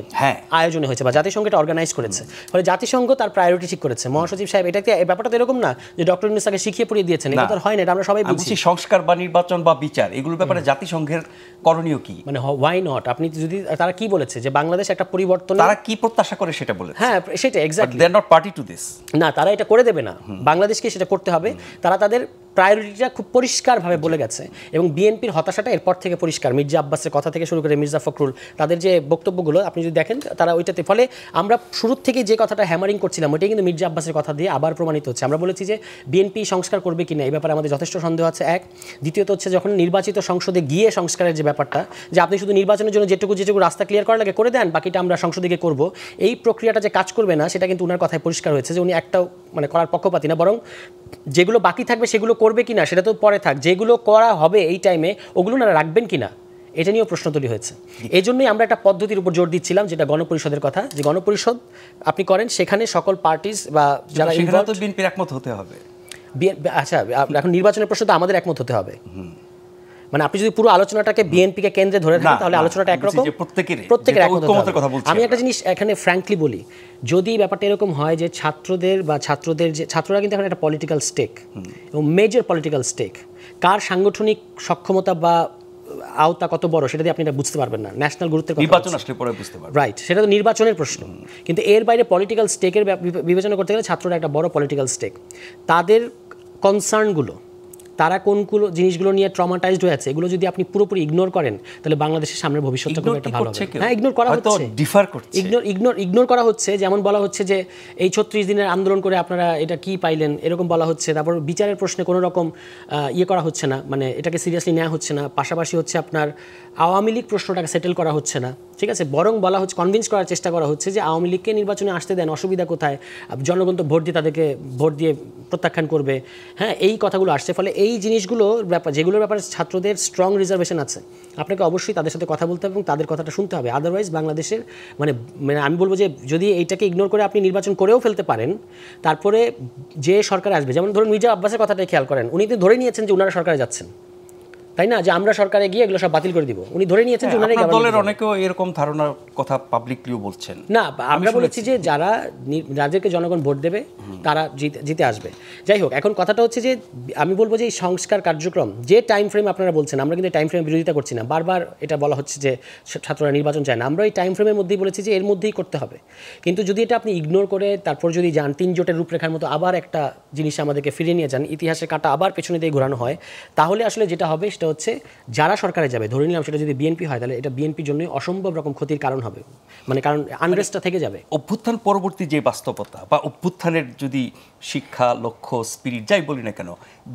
Speaker 6: আয়োজনে হয়েছে বা জাতিসংঘ এটা অর্গানাইজ করেছে, ফলে জাতিসংঘ তার প্রায়োরিটি ঠিক করেছে। মহাসচিব সাহেব এটা ব্যাপারটা তো এরকম না যে ডক্টর ইউনূস তাকে শিখিয়ে পড়িয়ে দিয়েছেন, এটা তো হয় না, এটা আমরা সবাই বুঝছি।
Speaker 1: সংস্কার বা নির্বাচন বা বিচার এগুলোর ব্যাপারে জাতিসংঘের করণীয় কি?
Speaker 6: মানে হোয়াই নট? আপনি যদি তারা কি বলেছে যে বাংলাদেশ একটা পরিবর্তন,
Speaker 1: তারা কি প্রত্যাশা করে সেটা বলেছে।
Speaker 6: হ্যাঁ, সেটা exactly.
Speaker 1: They are not party to this.
Speaker 6: না, তারা এটা করে দেবে না, বাংলাদেশকে সেটা করতে হবে। তারা তাদের প্রায়োরিটিটা খুব পরিষ্কারভাবে বলে গেছে এবং বিএনপির হতাশাটা এরপর থেকে পরিষ্কার। মির্জা আব্বাসের কথা থেকে শুরু করে মির্জা ফখরুল, তাদের যে বক্তব্যগুলো আপনি যদি দেখেন তারা ওইটাতে, ফলে আমরা শুরুর থেকে যে কথাটা হ্যামারিং করছিলাম ওইটাই কিন্তু মির্জা আব্বাসের কথা দিয়ে আবার প্রমাণিত হচ্ছে। আমরা বলেছি যে বিএনপি সংস্কার করবে কিনা এই ব্যাপারে আমাদের যথেষ্ট সন্দেহ আছে, এক। দ্বিতীয়ত হচ্ছে যখন নির্বাচিত সংসদে গিয়ে সংস্কারের যে ব্যাপারটা, যে আপনি শুধু নির্বাচনের জন্য যেটুকু রাস্তা ক্লিয়ার করা লাগে করে দেন, বাকিটা আমরা সংসদে গিয়ে করবো, এই প্রক্রিয়াটা যে কাজ করবে না সেটা কিন্তু ওনার কথায় পরিষ্কার হয়েছে যে উনি একটাও মানে করার পক্ষপাতী না, বরং যেগুলো বাকি থাকবে সেগুলো করবে কিনা সেটা তো পরে থাক, যেগুলো করা হবে এই টাইমে ওগুলো না রাখবেন কিনা এটা নিয়েও প্রশ্ন তৈরি হয়েছে। এই জন্যই আমরা একটা পদ্ধতির উপর জোর দিচ্ছিলাম, যেটা গণপরিষদের কথা, যে গণপরিষদ আপনি করেন সেখানে সকল পার্টিস বা যারা
Speaker 1: বিএনপির একমত হতে হবে।
Speaker 6: আচ্ছা, এখন নির্বাচনের প্রশ্ন তো আমাদের একমত হতে হবে। মানে আপনি যদি পুরো আলোচনাটাকে বিএনপিকে কেন্দ্রে ধরে থাকেন তাহলে আলোচনাটা একরকম, প্রত্যেকের একমতের কথা বলছি। আমি একটা জিনিস এখানে ফ্র্যাঙ্কলি বলি, যদি ব্যাপারটা এরকম হয় যে ছাত্ররা কিন্তু এখন একটা পলিটিক্যাল স্টেক এবং মেজর পলিটিক্যাল স্টেক, কার সাংগঠনিক সক্ষমতা বা আওতা কত বড় সেটা দিয়ে আপনি এটা বুঝতে পারবেন না, ন্যাশনাল গুরুত্বের
Speaker 1: নির্বাচন আসলে পরে বুঝতে পারবেন,
Speaker 6: রাইট? সেটা তো নির্বাচনের প্রশ্ন, কিন্তু এর বাইরে পলিটিক্যাল স্টেকের বিবেচনা করতে গেলে ছাত্ররা একটা বড় পলিটিক্যাল স্টেক। তাদের কনসার্নগুলো, তারা কোনগুলো জিনিসগুলো নিয়ে ট্রমাটাইজড হয়ে আছে, এগুলো যদি আপনি পুরোপুরি ইগনোর করেন তাহলে বাংলাদেশের সামনের ভবিষ্যৎটা খুব একটা ভালো হবে। হ্যাঁ, ইগনোর করা হচ্ছে, ইগনোর করা হচ্ছে। যেমন বলা হচ্ছে যে এই 36 দিনের আন্দোলন করে আপনারা এটা কি পাইলেন, এরকম বলা হচ্ছে। তারপর বিচারের প্রশ্নে কোনো রকম করা হচ্ছে না, মানে এটাকে সিরিয়াসলি নেওয়া হচ্ছে না। পাশাপাশি হচ্ছে আপনার আওয়ামী লীগ প্রশ্নটাকে সেটেল করা হচ্ছে না, ঠিক আছে? বরং বলা হচ্ছে, কনভিন্স করার চেষ্টা করা হচ্ছে যে আওয়ামী লীগকে নির্বাচনে আসতে দেন, অসুবিধা কোথায়, জনগণ তো ভোট দিয়ে তাদেরকে ভোট দিয়ে প্রত্যাখ্যান করবে। হ্যাঁ, এই কথাগুলো আসছে। ফলে এই জিনিসগুলোর ব্যাপার, যেগুলোর ব্যাপারে ছাত্রদের স্ট্রং রিজার্ভেশন আছে, আপনাকে অবশ্যই তাদের সাথে কথা বলতে হবে এবং তাদের কথাটা শুনতে হবে। আদারওয়াইজ বাংলাদেশের মানে আমি বলবো যে যদি এইটাকে ইগনোর করে আপনি নির্বাচন করেও ফেলতে পারেন, তারপরে যে সরকার আসবে, যেমন ধরুন মির্জা আব্বাসের কথাটাই খেয়াল করেন, উনি তো ধরে নিয়েছেন যে ওনারা সরকারে যাচ্ছেন, তাই না? যে আমরা সরকারে গিয়ে এগুলো সব বাতিল করে দিব, উনি ধরে নিয়েছেন যে ওনারাই গভর্নমেন্ট।
Speaker 1: দলের অনেকেও এরকম ধারণার কথা পাবলিকলিও বলছেন।
Speaker 6: না, আমরা বলেছি যে যাদেরকে জনগণ ভোট দেবে তারা জিতে আসবে। যাই হোক, এখন কথাটা হচ্ছে যে আমি বলবো যে এই সংস্কার কার্যক্রম যে টাইম ফ্রেম আপনারা বলছেন, আমরা কিন্তু টাইম ফ্রেমের বিরোধিতা করছি না। বারবার এটা বলা হচ্ছে যে ছাত্ররা নির্বাচন চায় না, আমরা এই টাইম ফ্রেমের মধ্যেই বলেছি যে এর মধ্যেই করতে হবে। কিন্তু যদি এটা আপনি ইগনোর করে তারপর যদি যান 3 জোটের রূপরেখার মতো আবার একটা জিনিস আমাদেরকে ফিরিয়ে নিয়ে যান, ইতিহাসের কাঁটা আবার পেছনে দিয়ে ঘোরানো হয়, তাহলে আসলে যেটা হবে সেটা হচ্ছে যারা সরকারে যাবে, ধরে নিলাম সেটা যদি বিএনপি হয়, তাহলে এটা বিএনপির জন্যই অসম্ভব রকম ক্ষতির কারণ হবে, মানে কারণ আনরেস্টটা থেকে যাবে।
Speaker 1: অভ্যুত্থান পরবর্তী যে বাস্তবতা বা অভ্যুত্থানের যদি শিক্ষা, লক্ষ্য, স্পিরিট যাই বলি না কেন,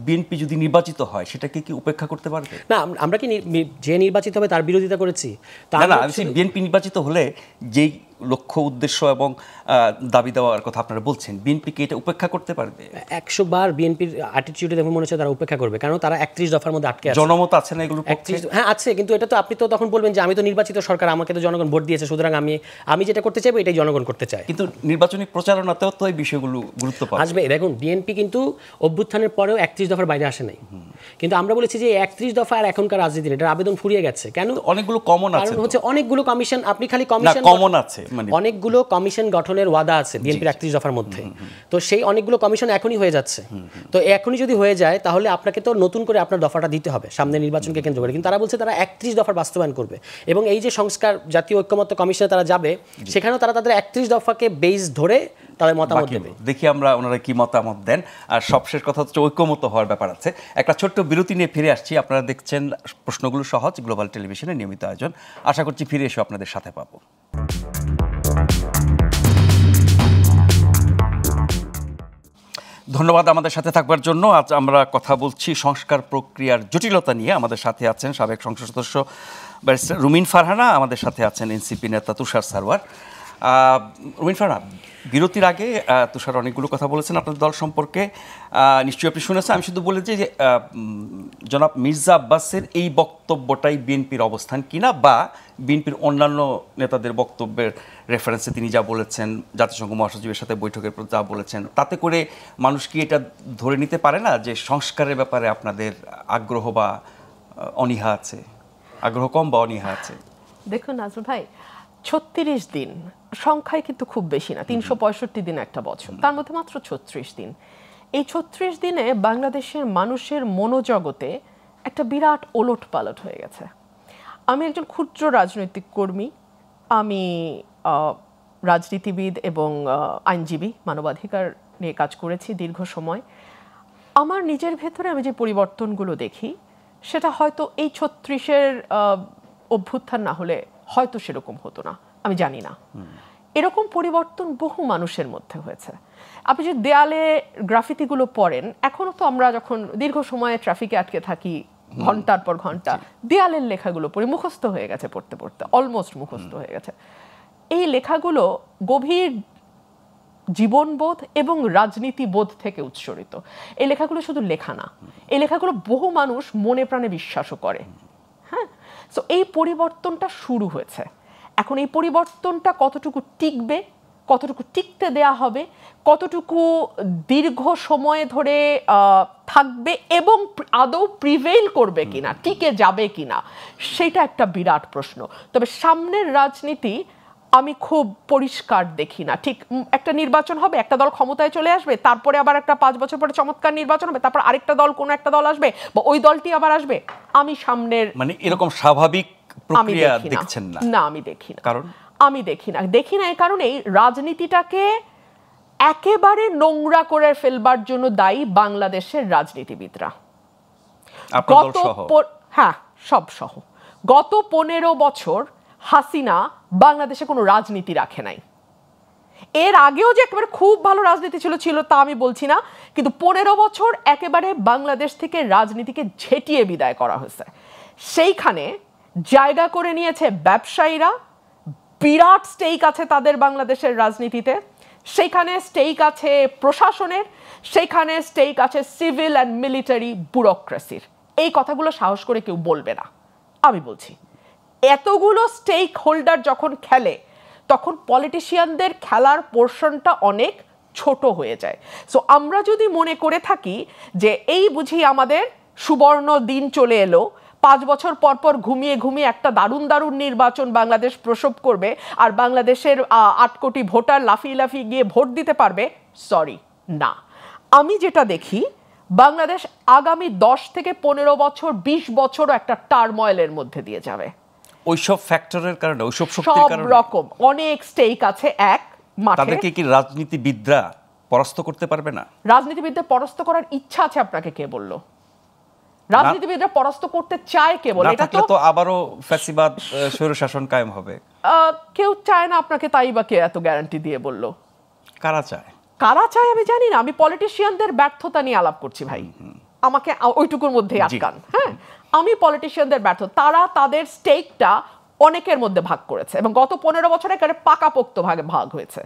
Speaker 1: বিএনপি যদি নির্বাচিত হয় সেটাকে কি উপেক্ষা করতে পারবে?
Speaker 6: না, আমরা কি যে নির্বাচিত হবে তার বিরোধিতা করেছি?
Speaker 1: না, বিএনপি নির্বাচিত হলে যেই লক্ষ্য, উদ্দেশ্য এবং দাবি দেওয়ার কথা আপনারা বলছেন, বিএনপি কি এটা উপেক্ষা করতে পারবে?
Speaker 6: 100 বার বিএনপির অ্যাটিটিউডে দেখে মনে হচ্ছে তারা উপেক্ষা করবে, কারণ তারা 31 দফার মধ্যে আটকে আছে।
Speaker 1: জনমত আছে না এগুলো?
Speaker 6: হ্যাঁ আছে, কিন্তু এটা তো আপনি তো তখন বলবেন যে আমি তো নির্বাচিত সরকার, আমাকে তো জনগণ ভোট দিয়েছে, সুতরাং আমি যেটা করতে চাইবো এটাই জনগণ করতে চায়।
Speaker 1: কিন্তু নির্বাচনী প্রচারণাতেও তো এই বিষয়গুলো গুরুত্ব পাবে।
Speaker 6: আসবে। দেখুন, বিএনপি কিন্তু অভ্যুত্থানের পরেও 31 দফার বাইরে আসে নাই, কিন্তু আমরা বলেছি যে 31 দফা আর এখনকার রাজনীতির এটার আবেদন ফুরিয়ে গেছে। কেন?
Speaker 1: অনেকগুলো কমন আছে,
Speaker 6: কারণ হচ্ছে অনেকগুলো কমিশন, আপনি খালি
Speaker 1: কমন আছে,
Speaker 6: অনেকগুলো কমিশন গঠনের ওয়াদা আছে বিএনপির 31 দফার মধ্যে, তো সেই অনেকগুলো কমিশন এখনই হয়ে যাচ্ছে। তো এখনই যদি হয়ে যায় তাহলে আপনাকে তো নতুন করে আপনার দফাটা দিতে হবে সামনে নির্বাচনকে কেন্দ্র করে, কিন্তু তারা বলছে তারা 31 দফার বাস্তবায়ন করবে, এবং এই যে সংস্কার জাতীয় ঐক্যমত্য কমিশনে তারা যাবে সেখানেও তারা তাদের 31 দফাকে বেস ধরে তাদের মতামত দেবে।
Speaker 1: দেখি আমরা ওনারা কি মতামত দেন। আর সবশেষ কথা হচ্ছে ঐক্যমত্য হওয়ার ব্যাপার আছে। একটা ছোট্ট বিরতি নিয়ে ফিরে আসছি। আপনারা দেখছেন প্রশ্নগুলো সহজ, গ্লোবাল টেলিভিশনের নিয়মিত আয়োজন। আশা করছি ফিরে এসে আপনাদের সাথে পাবো। ধন্যবাদ আমাদের সাথে থাকবার জন্য। আজ আমরা কথা বলছি সংস্কার প্রক্রিয়ার জটিলতা নিয়ে। আমাদের সাথে আছেন সাবেক সংসদ সদস্য ব্যারিস্টার রুমিন ফারহানা, আমাদের সাথে আছেন এনসিপি নেতা তুষার সারওয়ার। রুমিন ফারহানা, বিরতির আগে তুষার অনেকগুলো কথা বলেছেন আপনাদের দল সম্পর্কে, নিশ্চয়ই আপনি শুনেছেন। আমি শুধু বলেছি যে জনাব মির্জা আব্বাসের এই বক্তব্যটাই বিএনপির অবস্থান কিনা, বা বিএনপির অন্যান্য নেতাদের বক্তব্যের রেফারেন্সে তিনি যা বলেছেন, জাতিসংঘ মহাসচিবের সাথে বৈঠকের পর যা বলেছেন, তাতে করে মানুষ কি এটা ধরে নিতে পারে না যে সংস্কারের ব্যাপারে আপনাদের আগ্রহ বা অনীহা আছে, আগ্রহ কম বা অনীহা আছে?
Speaker 5: দেখুন নাজমুল ভাই, 36 দিন সংখ্যায় কিন্তু খুব বেশি না, 365 দিন একটা বছর, তার মধ্যে মাত্র 36 দিন। এই 36 দিনে বাংলাদেশের মানুষের মনোজগতে একটা বিরাট ওলট পালট হয়ে গেছে। আমি একজন ক্ষুদ্র রাজনৈতিক কর্মী, আমি রাজনীতিবিদ এবং আইনজীবী, মানবাধিকার নিয়ে কাজ করেছি দীর্ঘ সময়। আমার নিজের ভেতরে আমি যে পরিবর্তনগুলো দেখি সেটা হয়তো এই 36-এর অভ্যুত্থান না হলে হয়তো সেরকম হতো না, আমি জানি না। এরকম পরিবর্তন বহু মানুষের মধ্যে হয়েছে। আপনি যে দেয়ালে গ্রাফিতিগুলো পড়েন, এখনো তো আমরা যখন দীর্ঘ সময়ে ট্রাফিকে আটকে থাকি ঘন্টার পর ঘন্টা, দেয়ালের লেখাগুলো পড়ে মুখস্থ হয়ে গেছে, পড়তে পড়তে অলমোস্ট মুখস্থ হয়ে গেছে। এই লেখাগুলো গভীর জীবনবোধ এবং রাজনীতিবোধ থেকে উৎসরিত। এই লেখাগুলো শুধু লেখা না, এই লেখাগুলো বহু মানুষ মনে প্রাণে বিশ্বাসও করে। হ্যাঁ, সো এই পরিবর্তনটা শুরু হয়েছে। এখন এই পরিবর্তনটা কতটুকু টিকবে, কতটুকু টিকতে দেয়া হবে, কতটুকু দীর্ঘ সময় ধরে থাকবে এবং আদৌ প্রিভেইল করবে কিনা, টিকে যাবে কিনা, সেটা একটা বিরাট প্রশ্ন। তবে সামনের রাজনীতি আমি খুব পরিষ্কার দেখি না। ঠিক একটা নির্বাচন হবে, একটা দল ক্ষমতায় চলে আসবে, তারপরে আবার একটা 5 বছর পরে চমৎকার নির্বাচন হবে, তারপর আরেকটা দল, কোনো একটা দল আসবে বা ওই দলটি আবার আসবে। আমি সামনের
Speaker 1: মানে এরকম স্বাভাবিক প্রক্রিয়া দেখছেন না?
Speaker 5: না, আমি দেখি না।
Speaker 1: কারণ
Speaker 5: আমি দেখি না এই কারণেই রাজনীতিটাকে একেবারে নোংরা করে ফেলবার জন্য দায়ী বাংলাদেশের রাজনীতিবিদরা। হ্যাঁ, সব সহ গত 15 বছর হাসিনা বাংলাদেশে কোনো রাজনীতি রাখে নাই। এর আগেও যে একেবারে খুব ভালো রাজনীতি ছিল তা আমি বলছি না, কিন্তু 15 বছর একেবারে বাংলাদেশ থেকে রাজনীতিকে ঝেঁটিয়ে বিদায় করা হয়েছে। সেইখানে জায়গা করে নিয়েছে ব্যবসায়ীরা, বিরাট স্টেক আছে তাদের বাংলাদেশের রাজনীতিতে, সেইখানে স্টেক আছে প্রশাসনের, সেইখানে স্টেক আছে সিভিল অ্যান্ড মিলিটারি ব্যুরোক্রেসির। এই কথাগুলো সাহস করে কেউ বলবে না, আমি বলছি। এতগুলো স্টেক হোল্ডার যখন খেলে তখন পলিটিশিয়ানদের খেলার পোর্শনটা অনেক ছোট হয়ে যায়। সো আমরা যদি মনে করে থাকি যে এই বুঝি আমাদের সুবর্ণ দিন চলে এলো, 5 বছর পর পর ঘুমিয়ে ঘুমিয়ে একটা দারুণ দারুণ নির্বাচন বাংলাদেশ প্রসব করবে আর বাংলাদেশের 8 কোটি ভোটার লাফিয়ে লাফিয়ে গিয়ে ভোট দিতে পারবে, সরি, না। আমি যেটা দেখি, বাংলাদেশ আগামী 10 থেকে 15 বছর, 20 বছরও একটা টার্ময়েলের মধ্যে দিয়ে যাবে।
Speaker 1: ওইসব ফ্যাক্টরের কারণে, ওইসব শক্তির কারণে,
Speaker 5: সব রকম অনেক স্টেক আছে এক মাঠে।
Speaker 1: তাদেরকে কি রাজনীতিবিদরা পরাস্ত করতে পারবে না?
Speaker 5: রাজনীতিবিদদের পরাস্ত করার ইচ্ছা আছে আপনাকে কে বললো? রাজনীতিবিদরা পরাস্ত করতে চায় কে বলে? এটা তো
Speaker 1: আবারও ফ্যাসিবাদ, স্বৈরশাসন কায়েম হবে।
Speaker 5: কেউ চায় না আপনাকে, তাই বা কে এত গ্যারান্টি দিয়ে বললো?
Speaker 1: কারা চায়?
Speaker 5: কারা চায় আমি জানি না, আমি পলিটিশিয়ানদের ব্যর্থতা নিয়ে আলাপ করছি ভাই, আমাকে ওইটুকুর মধ্যে আটকান। হ্যাঁ, আমি পলিটিশিয়ানদের ব্যর্থ, তারা তাদের স্টেকটা অনেকের মধ্যে ভাগ করেছে এবং গত 15 বছরে পাকাপোক্ত ভাগে ভাগ হয়েছে।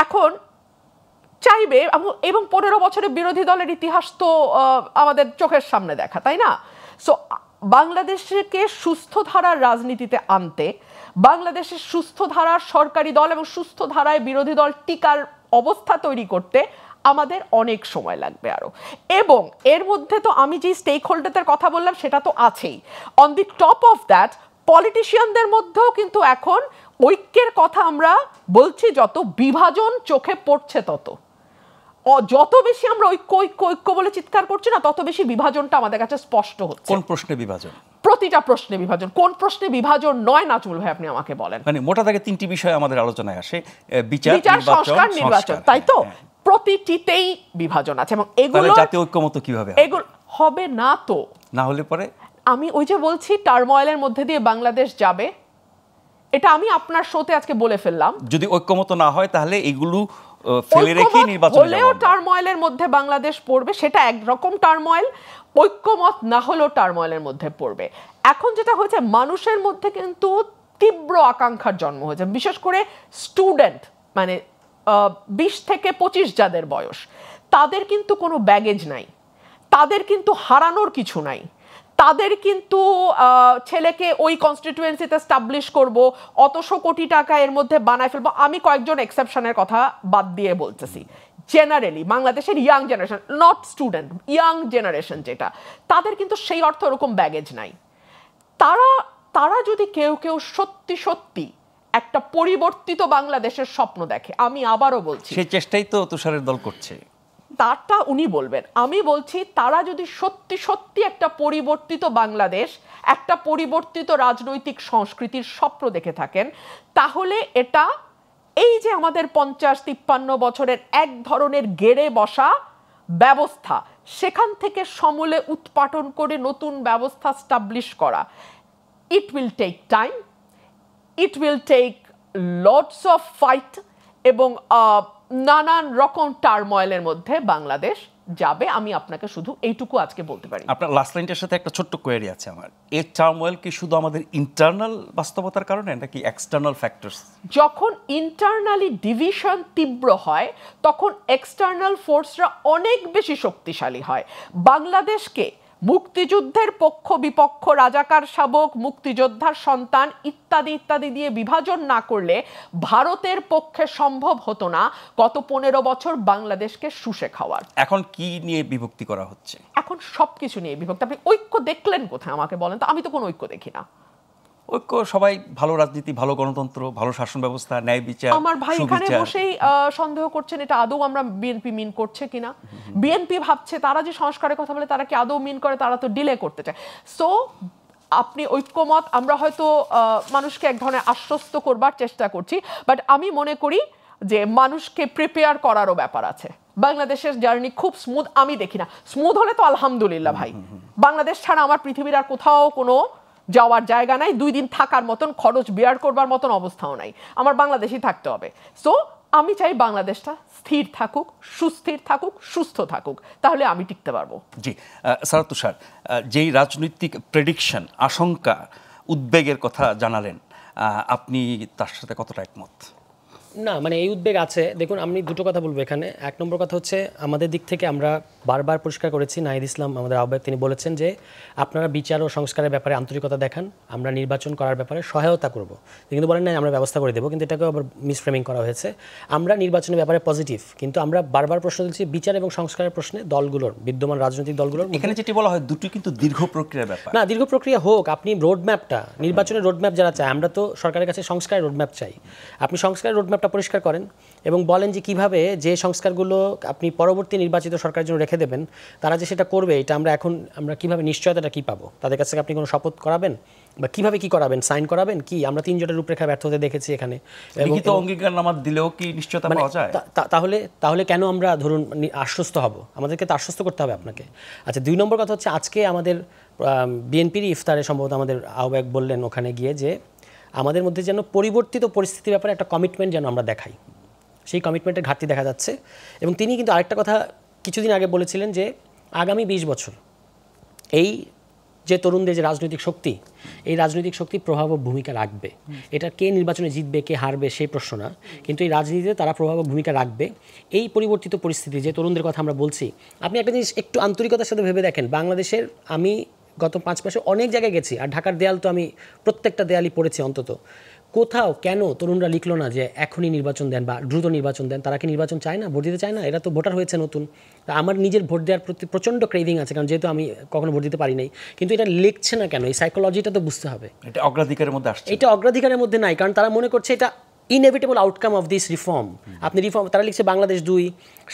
Speaker 5: এখন চাইবে, এবং 15 বছরের বিরোধী দলের ইতিহাস তো আমাদের চোখের সামনে দেখা, তাই না? সো বাংলাদেশকে সুস্থ ধারার রাজনীতিতে আনতে, বাংলাদেশের সুস্থ ধারার সরকারি দল এবং সুস্থ ধারায় বিরোধী দল টিকার অবস্থা তৈরি করতে আমাদের অনেক সময় লাগবে আরো। এবং এর মধ্যে তো আমি যে স্টেক হোল্ডারদের কথা বললাম সেটা তো আছেই। On the top of that, পলিটিশিয়ানদের মধ্যেও কিন্তু এখন ঐক্যের কথা আমরা বলছি, যত বিভাজন চোখে পড়ছে তত, যত বেশি আমরা ঐক্য ঐক্য ঐক্য বলে চিৎকার করছি না, তত বেশি বিভাজনটা আমাদের কাছে স্পষ্ট হচ্ছে।
Speaker 1: কোন প্রশ্নে বিভাজন?
Speaker 5: প্রতিটা প্রশ্নে বিভাজন। কোন প্রশ্নে বিভাজন নয় নাজমুল ভাই আপনি আমাকে বলেন?
Speaker 1: মানে মোটা দাগে 3টি বিষয় আমাদের আলোচনায় আসে, বিচার,
Speaker 5: সংস্কার, নির্বাচন, তাই তো? প্রতিটিতেই বিভাজন আছে এবং এগুলো
Speaker 1: জাতীয় ঐক্যমত্য কিভাবে
Speaker 5: এগুলো হবে না, তো
Speaker 1: না হলে পরে
Speaker 5: আমি ওই যে বলছি টার্ময়েলের মধ্যে দিয়ে বাংলাদেশ যাবে, এটা আমি আপনার শোতে আজকে বলে ফেললাম।
Speaker 1: যদি ঐক্যমত না হয় তাহলে এগুলো ফেলে রেখে নির্বাচন
Speaker 5: হলেও টার্ময়েলের মধ্যে বাংলাদেশ পড়বে, সেটা একরকম টার্ময়েল। ঐক্যমত না হলেও টার্ময়েলের মধ্যে পড়বে। এখন যেটা হয়েছে, মানুষের মধ্যে কিন্তু তীব্র আকাঙ্ক্ষার জন্ম হয়েছে, বিশেষ করে স্টুডেন্ট, মানে 20 থেকে 25 যাদের বয়স, তাদের কিন্তু কোনো ব্যাগেজ নাই, তাদের কিন্তু হারানোর কিছু নাই, তাদের কিন্তু ছেলেকে ওই কনস্টিটিউয়েন্সিতে স্টাবলিশ করব, অতশো কোটি টাকা এর মধ্যে বানায় ফেলবো। আমি কয়েকজন এক্সেপশনের কথা বাদ দিয়ে বলতেছি, জেনারেলি বাংলাদেশের young generation, not student, young generation যেটা, তাদের কিন্তু সেই অর্থ ওরকম ব্যাগেজ নাই। তারা যদি কেউ কেউ সত্যি সত্যি একটা পরিবর্তিত বাংলাদেশের স্বপ্ন দেখে, আমি আবারও বলছি,
Speaker 1: সেই চেষ্টাই তো তুষারের দল করছে,
Speaker 5: তারটা উনি বলবেন। আমি বলছি, তারা যদি সত্যি সত্যি একটা পরিবর্তিত বাংলাদেশ, একটা পরিবর্তিত রাজনৈতিক সংস্কৃতির স্বপ্ন দেখে থাকেন, তাহলে এটা এই যে আমাদের 50-53 বছরের এক ধরনের গেড়ে বসা ব্যবস্থা, সেখান থেকে সমূলে উৎপাটন করে নতুন ব্যবস্থা স্টাবলিশ করা, it will take time, it will take lots of fight, এবং নানান রকম টার্ময়েলের মধ্যে বাংলাদেশ যাবে। আমি আপনাকে শুধু এইটুকু আজকে বলতে পারি।
Speaker 1: আপনার লাস্ট লাইনটার সাথে একটা ছোট্ট কোয়েরি আছে আমার। এই টার্ময়েল কি শুধু আমাদের ইন্টারনাল বাস্তবতার কারণে নাকি এক্সটার্নাল ফ্যাক্টরস?
Speaker 5: যখন ইন্টারনালি ডিভিশন তীব্র হয়, তখন এক্সটার্নাল ফোর্সরা অনেক বেশি শক্তিশালী হয়। বাংলাদেশকে মুক্তিযুদ্ধের পক্ষ বিপক্ষ, রাজাকার শাবক, মুক্তিযোদ্ধার সন্তান ইত্যাদি ইত্যাদি দিয়ে বিভাজন না করলে ভারতের পক্ষে সম্ভব হতো না গত 15 বছর বাংলাদেশকে শুষে খাওয়ার।
Speaker 1: এখন কি নিয়ে বিভক্তি করা হচ্ছে?
Speaker 5: এখন সবকিছু নিয়ে বিভক্তি। আপনি ঐক্য দেখলেন কোথায় আমাকে বলেন তো? আমি তো কোনো ঐক্য দেখি না।
Speaker 1: ঐক্য সবাই ভালো রাজনীতি, ভালো গণতন্ত্র, ভালো শাসন ব্যবস্থা, ন্যায় বিচার।
Speaker 5: আমার ভাই এখানে বসেই সন্দেহ করছেন এটা আদৌ আমরা বিএনপি মিন করছে কিনা। বিএনপি ভাবছে তারা যে সংস্কারের কথা বলে তারা কি আদৌ মিন করে? তারা তো ডিলে করতে চায়। সো আপনি ঐক্যমত, আমরা হয়তো মানুষকে এক ধরনের আশ্বস্ত করবার চেষ্টা করছি, বাট আমি মনে করি যে মানুষকে প্রিপেয়ার করারও ব্যাপার আছে। বাংলাদেশের জার্নি খুব স্মুথ আমি দেখি না। স্মুথ হলে তো আলহামদুলিল্লাহ ভাই, বাংলাদেশ ছাড়া আমার পৃথিবীর আর কোথাও কোনো যাওয়ার জায়গা নাই, 2 দিন থাকার মতন, খরচ বিয়ার করবার মতন অবস্থাও নাই, আমার বাংলাদেশই থাকতে হবে। সো আমি চাই বাংলাদেশটা স্থির থাকুক, সুস্থির থাকুক, সুস্থ থাকুক, তাহলে আমি টিকতে পারবো।
Speaker 1: জি স্যার, তুষার যেই রাজনৈতিক প্রেডিকশন, আশঙ্কা, উদ্বেগের কথা জানালেন, আপনি তার সাথে কতটা একমত?
Speaker 6: না, মানে এই উদ্বেগ আছে। দেখুন, আমি দুটো কথা বলবো এখানে। এক নম্বর কথা হচ্ছে, আমাদের দিক থেকে আমরা বারবার পরিষ্কার করেছি, নাহিদ ইসলাম আমাদের আহ্বায়ক, তিনি বলেছেন যে আপনারা বিচার ও সংস্কারের ব্যাপারে আন্তরিকতা দেখান, আমরা নির্বাচন করার ব্যাপারে সহায়তা করব। কিন্তু বলেন না আমরা ব্যবস্থা করে দেবো, কিন্তু এটাকে আবার মিসফ্রেমিং করা হয়েছে। আমরা নির্বাচনের ব্যাপারে পজিটিভ, কিন্তু আমরা বারবার প্রশ্ন তুলছি বিচার এবং সংস্কারের প্রশ্নে দলগুলোর, বিদ্যমান রাজনৈতিক দলগুলোর।
Speaker 1: এখানে যেটি বলা হয় দুটি কিন্তু দীর্ঘ প্রক্রিয়ার ব্যাপার।
Speaker 6: না, দীর্ঘ প্রক্রিয়া হোক, আপনি রোডম্যাপটা, নির্বাচনের রোডম্যাপ যারা চায়, আমরা তো সরকারের কাছে সংস্কারের রোডম্যাপ চাই। আপনি সংস্কারের রোডম্যাপটা পরিষ্কার করেন এবং বলেন যে কিভাবে যে সংস্কারগুলো আপনি পরবর্তী নির্বাচিত সরকারের জন্য রেখে দেবেন, তারা যে সেটা করবে, এটা আমরা কিভাবে নিশ্চয়তাটা কি পাবো? তাদের কাছ থেকে আপনি কোনো শপথ করাবেন বা কিভাবে কি করাবেন, সাইন করাবেন কি? আমরা 3 জোটের রূপরেখা ব্যর্থ হতে দেখেছি এখানে।
Speaker 1: লিখিত অঙ্গীকারনামা দিলেও কি নিশ্চয়তা পাওয়া যায়?
Speaker 6: তাহলে কেন আমরা ধরুন আশ্বস্ত হব? আমাদেরকে তো আশ্বস্ত করতে হবে আপনাকে। আচ্ছা, 2 নম্বর কথা হচ্ছে, আজকে আমাদের বিএনপির ইফতারে সম্ভবত আমাদের আহ্বায়ক বললেন ওখানে গিয়ে যে আমাদের মধ্যে যেন পরিবর্তিত পরিস্থিতির ব্যাপারে একটা কমিটমেন্ট যেন আমরা দেখাই, সেই কমিটমেন্টের ঘাটতি দেখা যাচ্ছে। এবং তিনি কিন্তু আরেকটা কথা কিছুদিন আগে বলেছিলেন যে আগামী 20 বছর এই যে তরুণদের যে রাজনৈতিক শক্তি, এই রাজনৈতিক শক্তি প্রভাব ও ভূমিকা রাখবে। এটা কে নির্বাচনে জিতবে, কে হারবে সেই প্রশ্ন না, কিন্তু এই রাজনীতিতে তারা প্রভাব ও ভূমিকা রাখবে। এই পরিবর্তিত পরিস্থিতি, যে তরুণদের কথা আমরা বলছি, আপনি একটা জিনিস একটু আন্তরিকতার সাথে ভেবে দেখেন, বাংলাদেশের আমি গত 5 মাসে অনেক জায়গায় গেছি, আর ঢাকার দেয়াল তো আমি প্রত্যেকটা দেয়ালই পড়েছি অন্তত। কোথাও কেন তরুণরা লিখলো না যে এখনই নির্বাচন দেন বা দ্রুত নির্বাচন দেন? তারা কি নির্বাচন চায় না, ভোট দিতে চায় না? এরা তো ভোটার হয়েছে নতুন। তা আমার নিজের ভোট দেওয়ার প্রতি প্রচণ্ড ক্রেভিং আছে, কারণ যেহেতু আমি কখনো ভোট দিতে পারি নাই, কিন্তু এটা লিখছে না কেন? এই সাইকোলজিটা তো বুঝতে হবে।
Speaker 1: এটা অগ্রাধিকারের মধ্যে আসছে,
Speaker 6: এটা অগ্রাধিকারের মধ্যে নাই, কারণ তারা মনে করছে এটা inevitable outcome of this reform. আপনি রিফর্ম, তারা লিখছে বাংলাদেশ 2,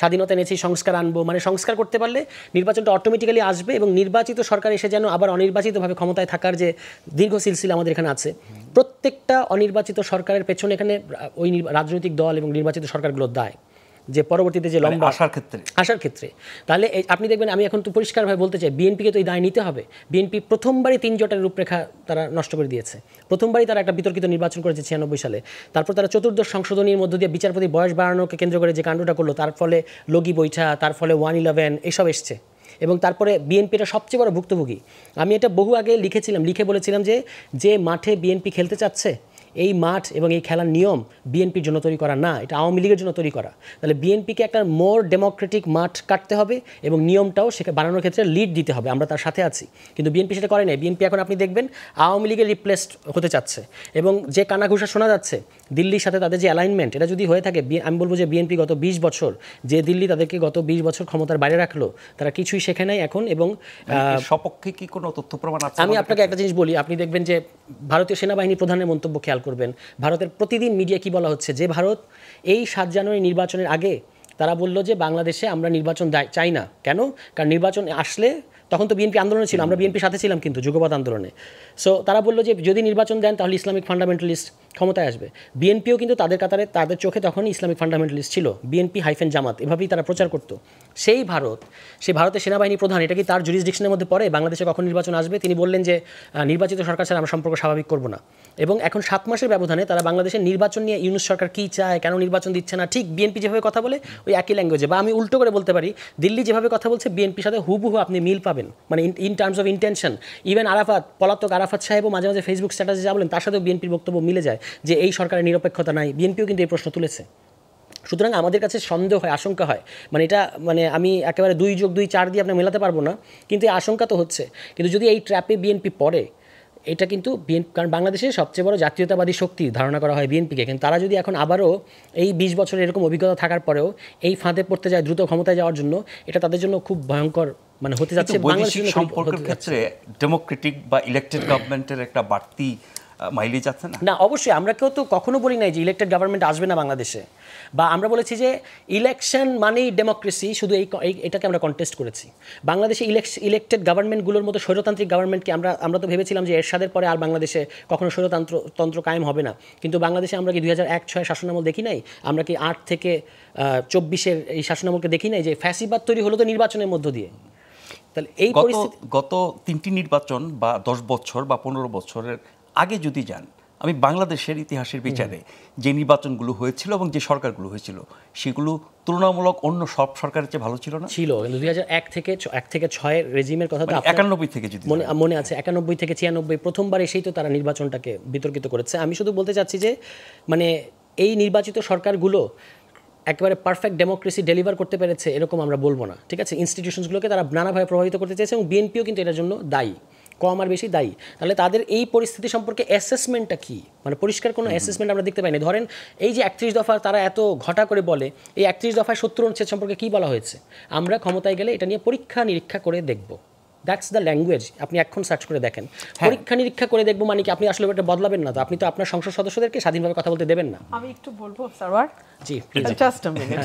Speaker 6: স্বাধীনতা এনেছি, সংস্কার আনবো, মানে সংস্কার করতে পারলে নির্বাচনটা অটোমেটিক্যালি আসবে এবং নির্বাচিত সরকার এসে যেন আবার অনির্বাচিতভাবে ক্ষমতায় থাকার যে দীর্ঘ সিলসিলা আমাদের এখানে আছে, প্রত্যেকটা অনির্বাচিত সরকারের পেছনে এখানে ওই রাজনৈতিক দল এবং নির্বাচিত সরকারগুলোর দায়, যে পরবর্তীতে যে লম্বা আসার ক্ষেত্রে। তাহলে আপনি দেখবেন, আমি এখন তো পরিষ্কারভাবে বলতে চাই, বিএনপিকে তো এই দায় নিতে হবে। বিএনপি প্রথমবারই 3 জোটের রূপরেখা তারা নষ্ট করে দিয়েছে। প্রথমবারই তারা একটা বিতর্কিত নির্বাচন করেছে 96 সালে। তারপর তারা 14দশ সংশোধনীর মধ্য দিয়ে বিচারপতি বয়স বাড়ানোকে কেন্দ্র করে যে কাণ্ডটা করলো, তার ফলে লগি বৈঠা, তার ফলে 111 এসব এসছে। এবং তারপরে বিএনপিটা সবচেয়ে বড় ভুক্তভোগী। আমি এটা বহু আগে লিখে বলেছিলাম যে মাঠে বিএনপি খেলতে চাচ্ছে, এই মাঠ এবং এই খেলার নিয়ম বিএনপির জন্য তৈরি করা না, এটা আওয়ামী লীগের জন্য তৈরি করা। তাহলে বিএনপিকে একটা মোর ডেমোক্রেটিক মাঠ কাটতে হবে এবং নিয়মটাও সেখানে বানানোর ক্ষেত্রে লিড দিতে হবে, আমরা তার সাথে আছি। কিন্তু বিএনপি সেটা করে নাই। বিএনপি এখন আপনি দেখবেন আওয়ামী লীগের রিপ্লেসড হতে চাচ্ছে, এবং যে কানাঘুষা শোনা যাচ্ছে দিল্লির সাথে তাদের যে অ্যালাইনমেন্ট, এটা যদি হয়ে থাকে, আমি বলবো যে বিএনপি গত 20 বছর, যে দিল্লি তাদেরকে গত 20 বছর ক্ষমতার বাইরে রাখলো, তারা কিছুই শেখে নাই এখন। এবং
Speaker 1: সপক্ষে কি কোনো তথ্য প্রমাণ আছে?
Speaker 6: আমি আপনাকে একটা জিনিস বলি, আপনি দেখবেন যে ভারতীয় সেনাবাহিনী প্রধানের মন্তব্য খেয়াল করবেন, ভারতের প্রতিদিন মিডিয়া কি বলা হচ্ছে, যে ভারত এই 7 জানুয়ারি নির্বাচনের আগে তারা বলল যে বাংলাদেশে আমরা নির্বাচন চাই না। কেন? কারণ নির্বাচন আসলে, তখন তো বিএনপি আন্দোলনে ছিল, আমরা বিএনপির সাথে ছিলাম কিন্তু যুগপৎ আন্দোলনে। সো তারা বললো যে যদি নির্বাচন দেন তাহলে ইসলামিক ফান্ডামেন্টালিস্ট ক্ষমতায় আসবে। বিএনপিও কিন্তু তাদের কাতারে, তাদের চোখে তখনই ইসলামিক ফান্ডামেন্টালিস্ট ছিল, বিএনপি হাইফেন জামাত, এভাবেই তারা প্রচার করতো। সেই ভারতের সেনাবাহিনী প্রধান, এটা কি তার জুরিসডিকশনের মধ্যে পড়ে বাংলাদেশে কখন নির্বাচন আসবে? তিনি বললেন যে নির্বাচিত সরকার ছাড়া আমরা সম্পর্ক স্বাভাবিক করবো না। এবং এখন 7 মাসের ব্যবধানে তারা বাংলাদেশের নির্বাচন নিয়ে, ইউনূস সরকার কী চায়, কেন নির্বাচন দিচ্ছে না, ঠিক বিএনপি যেভাবে কথা বলে ওই একই ল্যাঙ্গুয়েজে, বা আমি উল্টো করে বলতে পারি, দিল্লি যেভাবে কথা বলছে বিএনপির সাথে হুবহু আপনি মিল পাবেন, মানে in terms of intention. Even পলাতক আরাফাত সাহেবও মাঝে মাঝে ফেসবুক স্ট্যাটাসে যা বলেন তার সাথেও বিএনপির বক্তব্য মিলে যায়, যে এই সরকারের নিরপেক্ষতা নাই। বিএনপিও কিন্তু এই প্রশ্ন তুলেছে। সুতরাং আমাদের কাছে সন্দেহ হয়, আশঙ্কা হয়, মানে এটা, মানে আমি একেবারে 2 + 2 4 দিয়ে আপনার মেলাতে পারবো না, কিন্তু এই আশঙ্কা তো হচ্ছে। কিন্তু যদি এই ট্র্যাপে বিএনপি পড়ে, এটা কিন্তু কারণ বাংলাদেশের সবচেয়ে বড় জাতীয়তাবাদী শক্তি ধারণা করা হয় বিএনপিকে, কিন্তু তারা যদি এখন আবারও এই 20 বছরের এরকম অভিজ্ঞতা থাকার পরেও এই ফাঁদে পড়তে যায় দ্রুত ক্ষমতায় যাওয়ার জন্য, এটা তাদের জন্য খুব ভয়ঙ্কর মানে হতে যাচ্ছে।
Speaker 1: বৈদেশিক সম্পর্কের ক্ষেত্রে ডেমোক্রেটিক বা ইলেক্টেড গভর্নমেন্টের একটা বাড়তি মাইলেজ আছে না?
Speaker 6: না, অবশ্যই। আমরা কেউ তো কখনো বলি নাই যে ইলেক্টেড গভর্নমেন্ট আসবে না বাংলাদেশে, বা আমরা বলেছি যে ইলেকশন মানেই ডেমোক্রেসি, শুধু এটাকে আমরা কন্টেস্ট করেছি। বাংলাদেশে ইলেক্টেড গভর্নমেন্টগুলোর মতো স্বৈরতান্ত্রিক গভর্নমেন্টকে আমরা তো ভেবেছিলাম যে এরশাদের পরে আর বাংলাদেশে কখনো স্বৈরতন্ত্র কায়েম হবে না, কিন্তু বাংলাদেশে আমরা কি 2001-06 শাসনামল দেখি নাই? আমরা কি 8 থেকে 24-এর এই শাসনামলকে দেখি নাই? যে ফ্যাসিবাদ তৈরি হলো তো নির্বাচনের মধ্য দিয়ে। তাহলে এই
Speaker 1: গত 3টি নির্বাচন বা 10 বছর বা 15 বছরের আগে যদি যান, আমি বাংলাদেশের ইতিহাসের বিচারে যে নির্বাচনগুলো হয়েছিল এবং যে সরকারগুলো হয়েছিল, সেগুলো তুলনামূলক অন্য সব সরকারের চেয়ে ভালো ছিল না?
Speaker 6: ছিল, কিন্তু 2001 থেকে 6 রেজিমের কথা,
Speaker 1: 91 থেকে যদি
Speaker 6: মনে আছে, 91 থেকে 96 প্রথমবার এসেই তো তারা নির্বাচনটাকে বিতর্কিত করেছে। আমি শুধু বলতে চাচ্ছি যে মানে এই নির্বাচিত সরকারগুলো একেবারে পারফেক্ট ডেমোক্রেসি ডেলিভার করতে পেরেছে এরকম আমরা বলবো না, ঠিক আছে? ইনস্টিটিউশনসগুলোকে তারা নানাভাবে প্রভাবিত করতে চেয়েছে, এবং বিএনপিও কিন্তু এটার জন্য দায়ী, কম আর বেশি দায়ী। তাহলে তাদের এই পরিস্থিতি সম্পর্কে অ্যাসেসমেন্টটা কী, মানে পরিষ্কার কোনো অ্যাসেসমেন্ট আমরা দেখতে পাইনি। ধরেন এই যে 31 দফা তারা এত ঘটা করে বলে, এই 31 দফায় 70 অনুচ্ছেদ সম্পর্কে কী বলা হয়েছে? আমরা ক্ষমতায় গেলে এটা নিয়ে পরীক্ষা নিরীক্ষা করে দেখব। That's the language. আপনি এখন সার্চ করে দেখেন, পরীক্ষা নিরীক্ষা করে দেখবো, মানে কি আপনি আসলে এটা বদলাবেন না তো? আপনি তো আপনার সংসদ সদস্যদেরকে স্বাধীনভাবে কথা বলতে দেবেন না।
Speaker 5: আমি একটু বলবো সারওয়ার,
Speaker 6: জি
Speaker 5: জাস্ট আ মিনিট।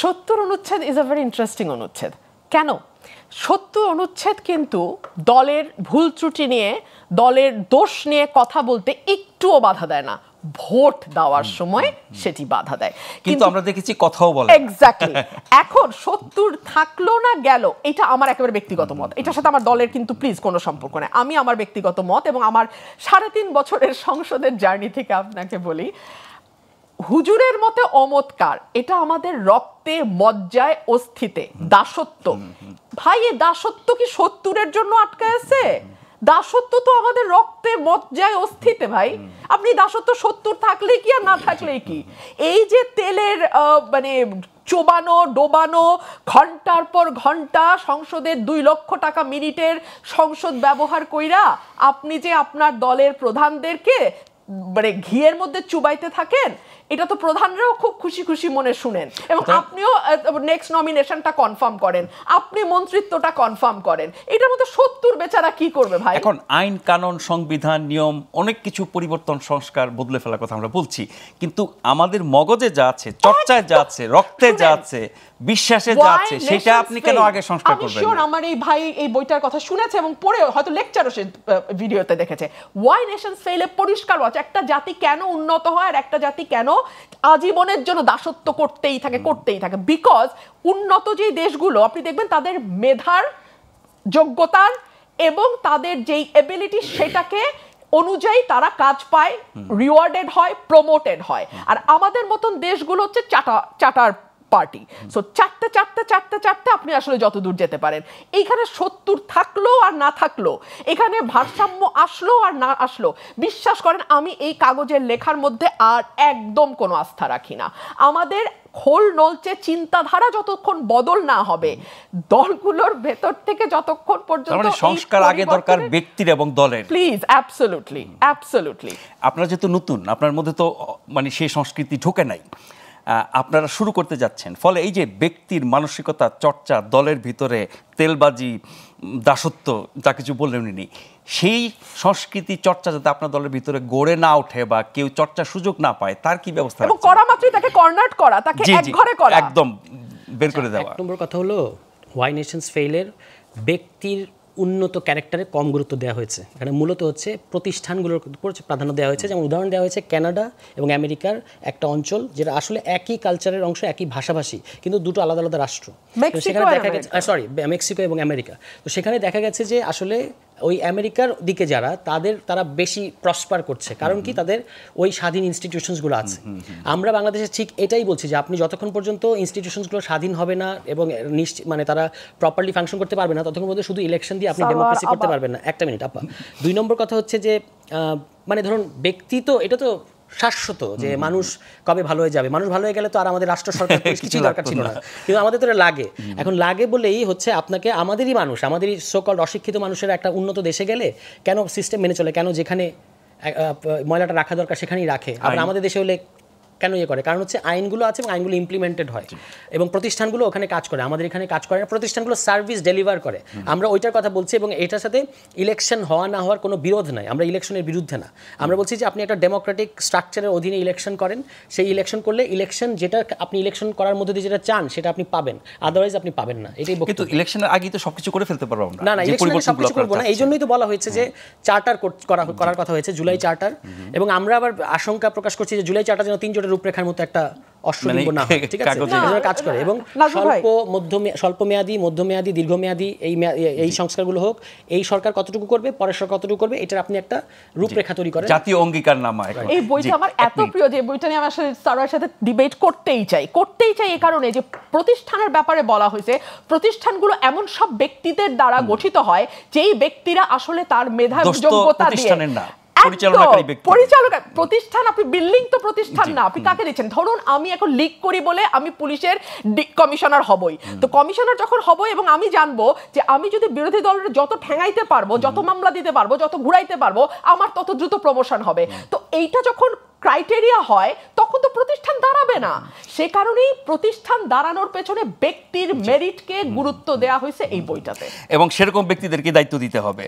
Speaker 5: 70 অনুচ্ছেদ ইজ আ ভেরি ইন্টারেস্টিং অনুচ্ছেদ। কেন? 70 অনুচ্ছেদ কিন্তু দলের ভুল ত্রুটি নিয়ে, দলের দোষ নিয়ে কথা বলতে একটুও বাধা দেয় না, ভোট দেওয়ার সময় সেটি বাধা দেয়,
Speaker 1: কিন্তু আমরা দেখেছি কথাও বলে।
Speaker 5: এক্স্যাক্টলি। এখন 70 থাকলো না গেল, এটা আমার একেবারে ব্যক্তিগত মত, এটার সাথে আমার দলের কিন্তু প্লিজ কোনো সম্পর্ক নেই। আমি আমার ব্যক্তিগত মত এবং আমার 3.5 বছরের সংসদের জার্নি থেকে আপনাকে বলি, হুজুরের মতে অমৎকার, এটা আমাদের রক্তে মজ্জায় অস্থিতে দাসত্ব। ভাই, এ দাসত্ব কি 70-এর জন্য আটকায় আছে? দাসত্ব তো আমাদের রক্তে মজ্জায় অস্থিতে ভাই। আপনি দাসত্ব 70 থাকলে কি আর না থাকলে কি? এই যে তেলের মানে চোবানো ডোবানো, ঘন্টার পর ঘন্টা সংসদের 2 লক্ষ টাকা মিনিটের সংসদ ব্যবহার কইরা আপনি যে আপনার দলের প্রধানদেরকে মানে ঘিয়ের মধ্যে চুবাইতে থাকেন, এটা তো প্রধানরাও খুব খুশি খুশি মনে শুনেন, এবং আপনিও নেক্সট নমিনেশনটা কনফার্ম করেন, আপনি মন্ত্রিত্বটা কনফার্ম করেন, এটার মধ্যে 70 বেচারা কি করবে ভাই?
Speaker 1: এখন আইন কানুন সংবিধান নিয়ম অনেক কিছু পরিবর্তন সংস্কার বদলে ফেলার কথা আমরা বলছি, কিন্তু আমাদের মগজে যা আছে, চর্চায় যা আছে, রক্তে যা আছে, বিশ্বাসে যা আছে, সেটা আপনি কেন আগে সংস্কার করবেন?
Speaker 5: আমি শিওর আমার এই ভাই এই বইটার কথা শুনেছে এবং পড়ে হয়তো লেকচারও সে ভিডিওতে দেখেছে। ওয়াই নেশনস ফেইলে পরিষ্কার আছে একটা জাতি কেন উন্নত হয় আর একটা জাতি কেন আজীবনের জন্য দাসত্ব করতেই থাকে। বিকজ উন্নত যে দেশগুলো আপনি দেখবেন তাদের মেধার, যোগ্যতার এবং তাদের যেই এবিলিটি সেটাকে অনুযায়ী তারা কাজ পায়, রিওয়ার্ডেড হয়, প্রমোটেড হয়। আর আমাদের মতন দেশগুলো হচ্ছে চাটার পার্টি। সো চারটে আপনি আসলে যত দূর যেতে পারেন। এইখানে 70 থাকলো আর না থাকলো, এখানে ভারসাম্য আসলো আর না আসলো, বিশ্বাস করেন আমি এই কাগজের লেখার মধ্যে আর একদম কোনো আস্থা রাখি না। আমাদের খোল নলচে চিন্তাধারা যতক্ষণ বদল না হবে, দলগুলোর ভেতর থেকে যতক্ষণ পর্যন্ত
Speaker 1: সংস্কার আগে দরকার ব্যক্তির এবং দলের।
Speaker 5: Please, absolutely.
Speaker 1: আপনারা যেহেতু নতুন, আপনার মধ্যে তো মানে সেই সংস্কৃতি ঢোকে নাই, আপনারা শুরু করতে যাচ্ছেন, ফলে এই যে ব্যক্তির মানসিকতা চর্চা, দলের ভিতরে তেলবাজি, দাসত্ব যা কিছু বললেন উনি, সেই সংস্কৃতি চর্চা যাতে আপনার দলের ভিতরে গড়ে না ওঠে বা কেউ চর্চার সুযোগ না পায়, তার কি ব্যবস্থা?
Speaker 5: এবং করা মাত্রই তাকে কর্নার করা, তাকে একঘরে করা,
Speaker 1: একদম বের করে দেওয়া।
Speaker 6: এক নম্বর কথা হলো ওয়াই নেশনস ফেইলের ব্যক্তির উন্নত ক্যারেক্টারে কম গুরুত্ব দেওয়া হয়েছে। এখানে মূলত হচ্ছে প্রতিষ্ঠানগুলোর উপর প্রাধান্য দেওয়া হয়েছে। যেমন উদাহরণ দেওয়া হয়েছে কানাডা এবং আমেরিকার একটা অঞ্চল যেটা আসলে একই কালচারের অংশ, একই ভাষাভাষী, কিন্তু দুটো আলাদা আলাদা রাষ্ট্র। সেখানে দেখা গেছে মেক্সিকো এবং আমেরিকা। তো সেখানে দেখা গেছে যে আসলে ওই আমেরিকার দিকে যারা তারা বেশি প্রসপার করছে, কারণ কি তাদের ওই স্বাধীন ইনস্টিটিউশনসগুলো আছে। আমরা বাংলাদেশে ঠিক এটাই বলছি যে আপনি যতক্ষণ পর্যন্ত ইনস্টিটিউশনসগুলো স্বাধীন হবে না এবং মানে তারা প্রপারলি ফাংশন করতে পারবে না, ততক্ষণ পর্যন্ত শুধু ইলেকশন দিয়ে আপনি ডেমোক্রেসি করতে পারবেন না। একটা মিনিট আপা। 2 নম্বর কথা হচ্ছে যে মানে ধরুন ব্যক্তি তো এটা তো শাশ্বত যে মানুষ কবে ভালো হয়ে যাবে, মানুষ ভালো হয়ে গেলে তো আর আমাদের রাষ্ট্র সরকার কিছু দরকার ছিল না, কিন্তু আমাদের তো লাগে। এখন লাগে বলেই হচ্ছে আপনাকে আমাদেরই সো-কল্ড অশিক্ষিত মানুষের একটা উন্নত দেশে গেলে কেন সিস্টেম মেনে চলে, কেন যেখানে ময়লাটা রাখা দরকার সেখানেই রাখে। আবার আমাদের দেশে হলে কেন করে? কারণ হচ্ছে আইনগুলো আছে এবং আইনগুলো ইমপ্লিমেন্টেড হয় এবং প্রতিষ্ঠানগুলো ওখানে কাজ করে। আমাদের এখানে কাজ করে না, প্রতিষ্ঠানগুলো সার্ভিস ডেলিভার করে। আমরা ওইটার কথা বলছি এবং এটার সাথে ইলেকশন হওয়া না হওয়ার কোনো বিরোধ নাই। আমরা ইলেকশনের বিরুদ্ধে না। আমরা বলছি যে আপনি একটা ডেমোক্রেটিক স্ট্রাকচারের অধীনে ইলেকশন করেন, সেই ইলেকশন করলে ইলেকশন যেটা আপনি ইলেকশন করার মধ্যে দিয়ে যেটা চান সেটা আপনি পাবেন, আদারওয়াইজ আপনি পাবেন না। এটাই বক্তব্য।
Speaker 1: কিন্তু ইলেকশনের আগেই তো সবকিছু করে ফেলতে পারবো আমরা।
Speaker 6: না, ইলেকশনে সবকিছু করবো না। এই জন্যই তো বলা হয়েছে যে চার্টার করার কথা হয়েছে, জুলাই চার্টার। এবং আমরা আবার আশঙ্কা প্রকাশ করছি যে জুলাই চার্টার যেন 3 জোটের রূপরেখার মতো একটা অশ্বলিঙ্গ না হয়, ঠিক আছে? কাজ করে এবং স্বল্প মেয়াদী, মধ্যমেয়াদী, দীর্ঘমেয়াদী এই সংস্কারগুলো হোক। এই সরকার কতটুকু করবে, পরের সরকার কতটুকু করবে, এটার আপনি একটা রূপরেখা তৈরি করেন,
Speaker 1: জাতীয় অঙ্গীকারনামা।
Speaker 5: এই বইটা আমার এত প্রিয় যে বইটা নিয়ে আমি আসলে স্যারের সাথে ডিবেট করতেই চাই এই কারণে যে প্রতিষ্ঠানের ব্যাপারে বলা হয়েছে প্রতিষ্ঠানগুলো এমন সব ব্যক্তিদের দ্বারা গঠিত হয় যেই ব্যক্তিরা আসলে তার মেধা যোগ্যতা দিয়ে প্রতিষ্ঠান। আপনি বিল্ডিং তো প্রতিষ্ঠান না, আপনি কাকে দিচ্ছেন? ধরুন আমি এখন লিক করি বলে আমি পুলিশের কমিশনার হবই, তো কমিশনার যখন হবো এবং আমি জানবো যে আমি যদি বিরোধী দলের যত ঠেঙাইতে পারবো, যত মামলা দিতে পারবো, যত ঘুরাইতে পারবো, আমার তত দ্রুত প্রমোশন হবে। তো এইটা যখন ক্রাইটেরিয়া হয় তখন তো প্রতিষ্ঠান দাঁড়াবে না। সে কারণেই প্রতিষ্ঠান দাঁড়ানোর পেছনে ব্যক্তির মেরিটকে গুরুত্ব দেওয়া হয়েছে এই বইটাতে,
Speaker 1: এবং সেরকম ব্যক্তিদেরকে দায়িত্ব দিতে হবে।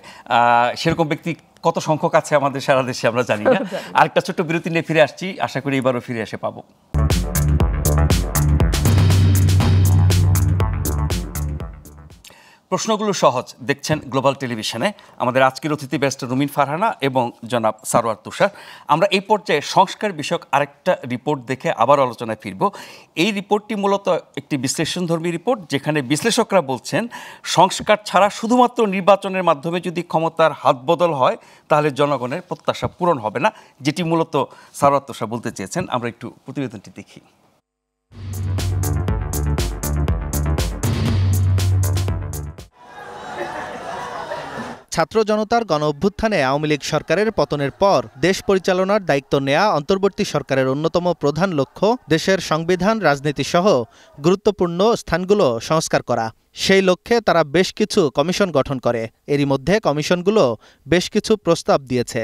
Speaker 1: সেরকম ব্যক্তি কত সংখ্যক আছে আমাদের সারা দেশে আমরা জানি না। আরেকটা ছোট্ট বিরতি নিয়ে ফিরে আসছি, আশা করি এবারও ফিরে এসে পাবো। প্রশ্নগুলো সহজ, দেখছেন গ্লোবাল টেলিভিশনে। আমাদের আজকের অতিথি ব্যারিস্টার রুমিন ফারহানা এবং জনাব সারোয়ার তুষার। আমরা এই পর্যায়ে সংস্কার বিষয়ক আরেকটা রিপোর্ট দেখে আবার আলোচনায় ফিরব। এই রিপোর্টটি মূলত একটি বিশ্লেষণধর্মী রিপোর্ট, যেখানে বিশ্লেষকরা বলছেন সংস্কার ছাড়া শুধুমাত্র নির্বাচনের মাধ্যমে যদি ক্ষমতার হাতবদল হয় তাহলে জনগণের প্রত্যাশা পূরণ হবে না, যেটি মূলত সারোয়ার তুষার বলতে চেয়েছেন। আমরা একটু প্রতিবেদনটি দেখি।
Speaker 7: ছাত্র জনতার গণ অভ্যুত্থানে আওয়ামী লীগ সরকারের পতনের পর দেশ পরিচালনার দায়িত্ব নেয়া অন্তর্বর্তী সরকারের অন্যতম প্রধান লক্ষ্য দেশের সংবিধান, রাজনীতি সহ গুরুত্বপূর্ণ স্থানগুলো সংস্কার করা। সেই লক্ষ্যে তারা বেশ কিছু কমিশন গঠন করে। এরই মধ্যে কমিশনগুলো বেশ কিছু প্রস্তাব দিয়েছে।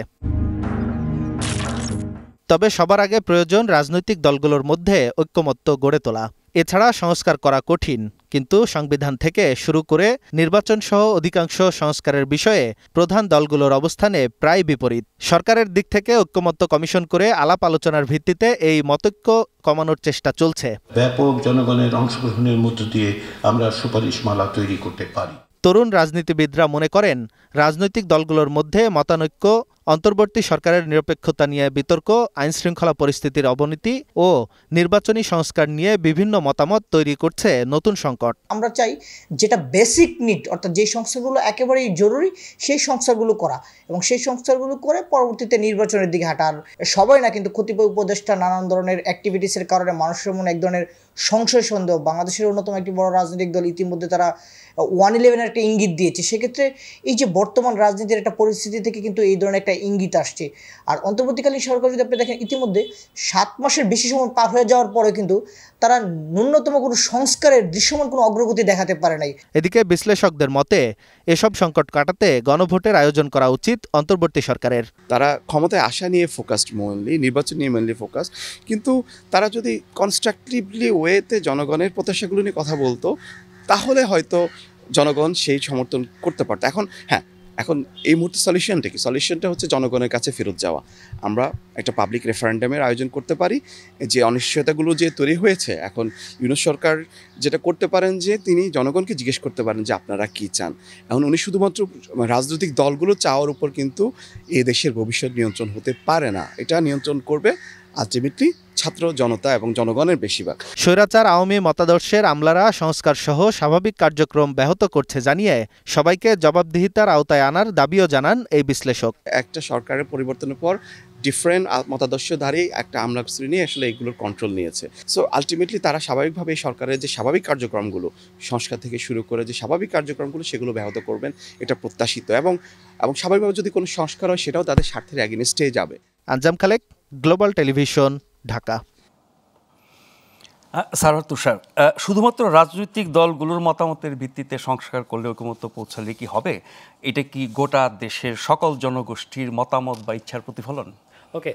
Speaker 7: তবে সবার আগে প্রয়োজন রাজনৈতিক দলগুলোর মধ্যে ঐক্যমত্য গড়ে তোলা। এছাড়া সংস্কার করা কঠিন, কিন্তু সংবিধান থেকে শুরু করে নির্বাচন সহ অধিকাংশ সংস্কারের বিষয়ে প্রধান দলগুলোর অবস্থানে প্রায় বিপরীত। সরকারের দিক থেকে ঐক্যমত্য কমিশন করে আলাপ আলোচনার ভিত্তিতে এই মতৈক্য কমানোর চেষ্টা চলছে।
Speaker 8: ব্যাপক জনগণের অংশগ্রহণের মধ্য দিয়ে আমরা সুপারিশমালা তৈরি করতে পারি।
Speaker 7: তরুণ রাজনীতিবিদরা মনে করেন, রাজনৈতিক দলগুলোর মধ্যে মতানৈক্য অন্তর্বর্তী সরকারের নিরপেক্ষতা নিয়ে বিতর্ক, আইনশৃঙ্খলা পরিস্থিতির অবনতি ও নির্বাচনী সংস্কার নিয়ে বিভিন্ন মতামত তৈরি করছে নতুন সংকট।
Speaker 9: আমরা চাই যেটা বেসিক নিড, অর্থাৎ যে সংস্কারগুলো একেবারেই জরুরি সেই সংস্কারগুলো করা, এবং সেই সংস্কারগুলো করে পরবর্তীতে নির্বাচনের দিকে হাঁটার। সবাই না, কিন্তু কতিপয় উপদেষ্টা নানান ধরনের অ্যাক্টিভিটিসের কারণে মানুষের মনে এক ধরনের সংশয় সন্দেহ। বাংলাদেশের অন্যতম একটি বড় রাজনৈতিক দল ইতিমধ্যে তারা 111 একটা ইঙ্গিত দিয়েছে। সেক্ষেত্রে এই যে বর্তমান রাজনীতির একটা পরিস্থিতি থেকে কিন্তু এই ধরনের একটা ইঙ্গিত আসছে। আর অন্তর্বর্তীকালীন সরকার যদি আপনি দেখেন, ইতিমধ্যে 7 মাসের বেশি সময় পার হয়ে যাওয়ার পরে কিন্তু তারা ন্যূনতম কোনো সংস্কারের দৃশ্যমান কোনো অগ্রগতি দেখাতে পারে নাই।
Speaker 7: এদিকে বিশ্লেষকদের মতে এসব সংকট কাটাতে গণভোটের আয়োজন করা উচিত অন্তর্বর্তী সরকারের।
Speaker 10: তারা ক্ষমতায় আসা নিয়ে ফোকাসড, মেইনলি নির্বাচন নিয়ে মেইনলি ফোকাস, কিন্তু তারা যদি কনস্ট্রাকটিভলি ওয়েতে জনগণের প্রত্যাশাগুলো নিয়ে কথা বলতো, তাহলে হয়তো জনগণ সেই সমর্থন করতে পারতো। এখন এই মুহূর্তে সলিউশনটা কি? সলিউশনটা হচ্ছে জনগণের কাছে ফেরত যাওয়া। আমরা একটা পাবলিক রেফারেন্ডামের আয়োজন করতে পারি। যে অনিশ্চয়তাগুলো যে তৈরি হয়েছে, এখন ইউনূস সরকার যেটা করতে পারেন যে তিনি জনগণকে জিজ্ঞেস করতে পারেন যে আপনারা কি চান। এখন উনি শুধুমাত্র রাজনৈতিক দলগুলো চাওয়ার উপর কিন্তু এই দেশের ভবিষ্যৎ নিয়ন্ত্রণ হতে পারে না। এটা নিয়ন্ত্রণ করবে আলটিমেটলি ছাত্র জনতা এবং জনগণের বেশিরভাগ।
Speaker 7: স্বৈরাচার আওয়ামী মতাদর্শের আমলারা সংস্কার সহ স্বাভাবিক কার্যক্রম ব্যাহত করছে জানিয়ে সবাইকে জবাবদিহিতার আওতায় আনার দাবিও জানান এই বিশ্লেষক।
Speaker 10: একটা সরকারের পরিবর্তনের পর ডিফারেন্ট মতাদর্শধারী একটা আমলা শ্রেণী আসলে এগুলোর কন্ট্রোল নিয়েছে। সো আলটিমেটলি তারা স্বাভাবিকভাবে সরকারের যে স্বাভাবিক কার্যক্রমগুলো, সংস্কার থেকে শুরু করে যে স্বাভাবিক কার্যক্রমগুলো, সেগুলো ব্যাহত করবেন, এটা প্রত্যাশিত। এবং স্বাভাবিকভাবে যদি কোনো সংস্কার হয় সেটাও তাদের স্বার্থের এগেইনস্টে যাবে।
Speaker 7: আঞ্জাম খালেক, গ্লোবাল টেলিভিশন, ঢাকা।
Speaker 1: সারোয়ার তুষার, শুধুমাত্র রাজনৈতিক দলগুলোর মতামতের ভিত্তিতে সংস্কার করলে ঐকমত্য পৌঁছালে কি হবে? এটা কি গোটা দেশের সকল জনগোষ্ঠীর মতামত বা ইচ্ছার প্রতিফলন?
Speaker 6: ওকে,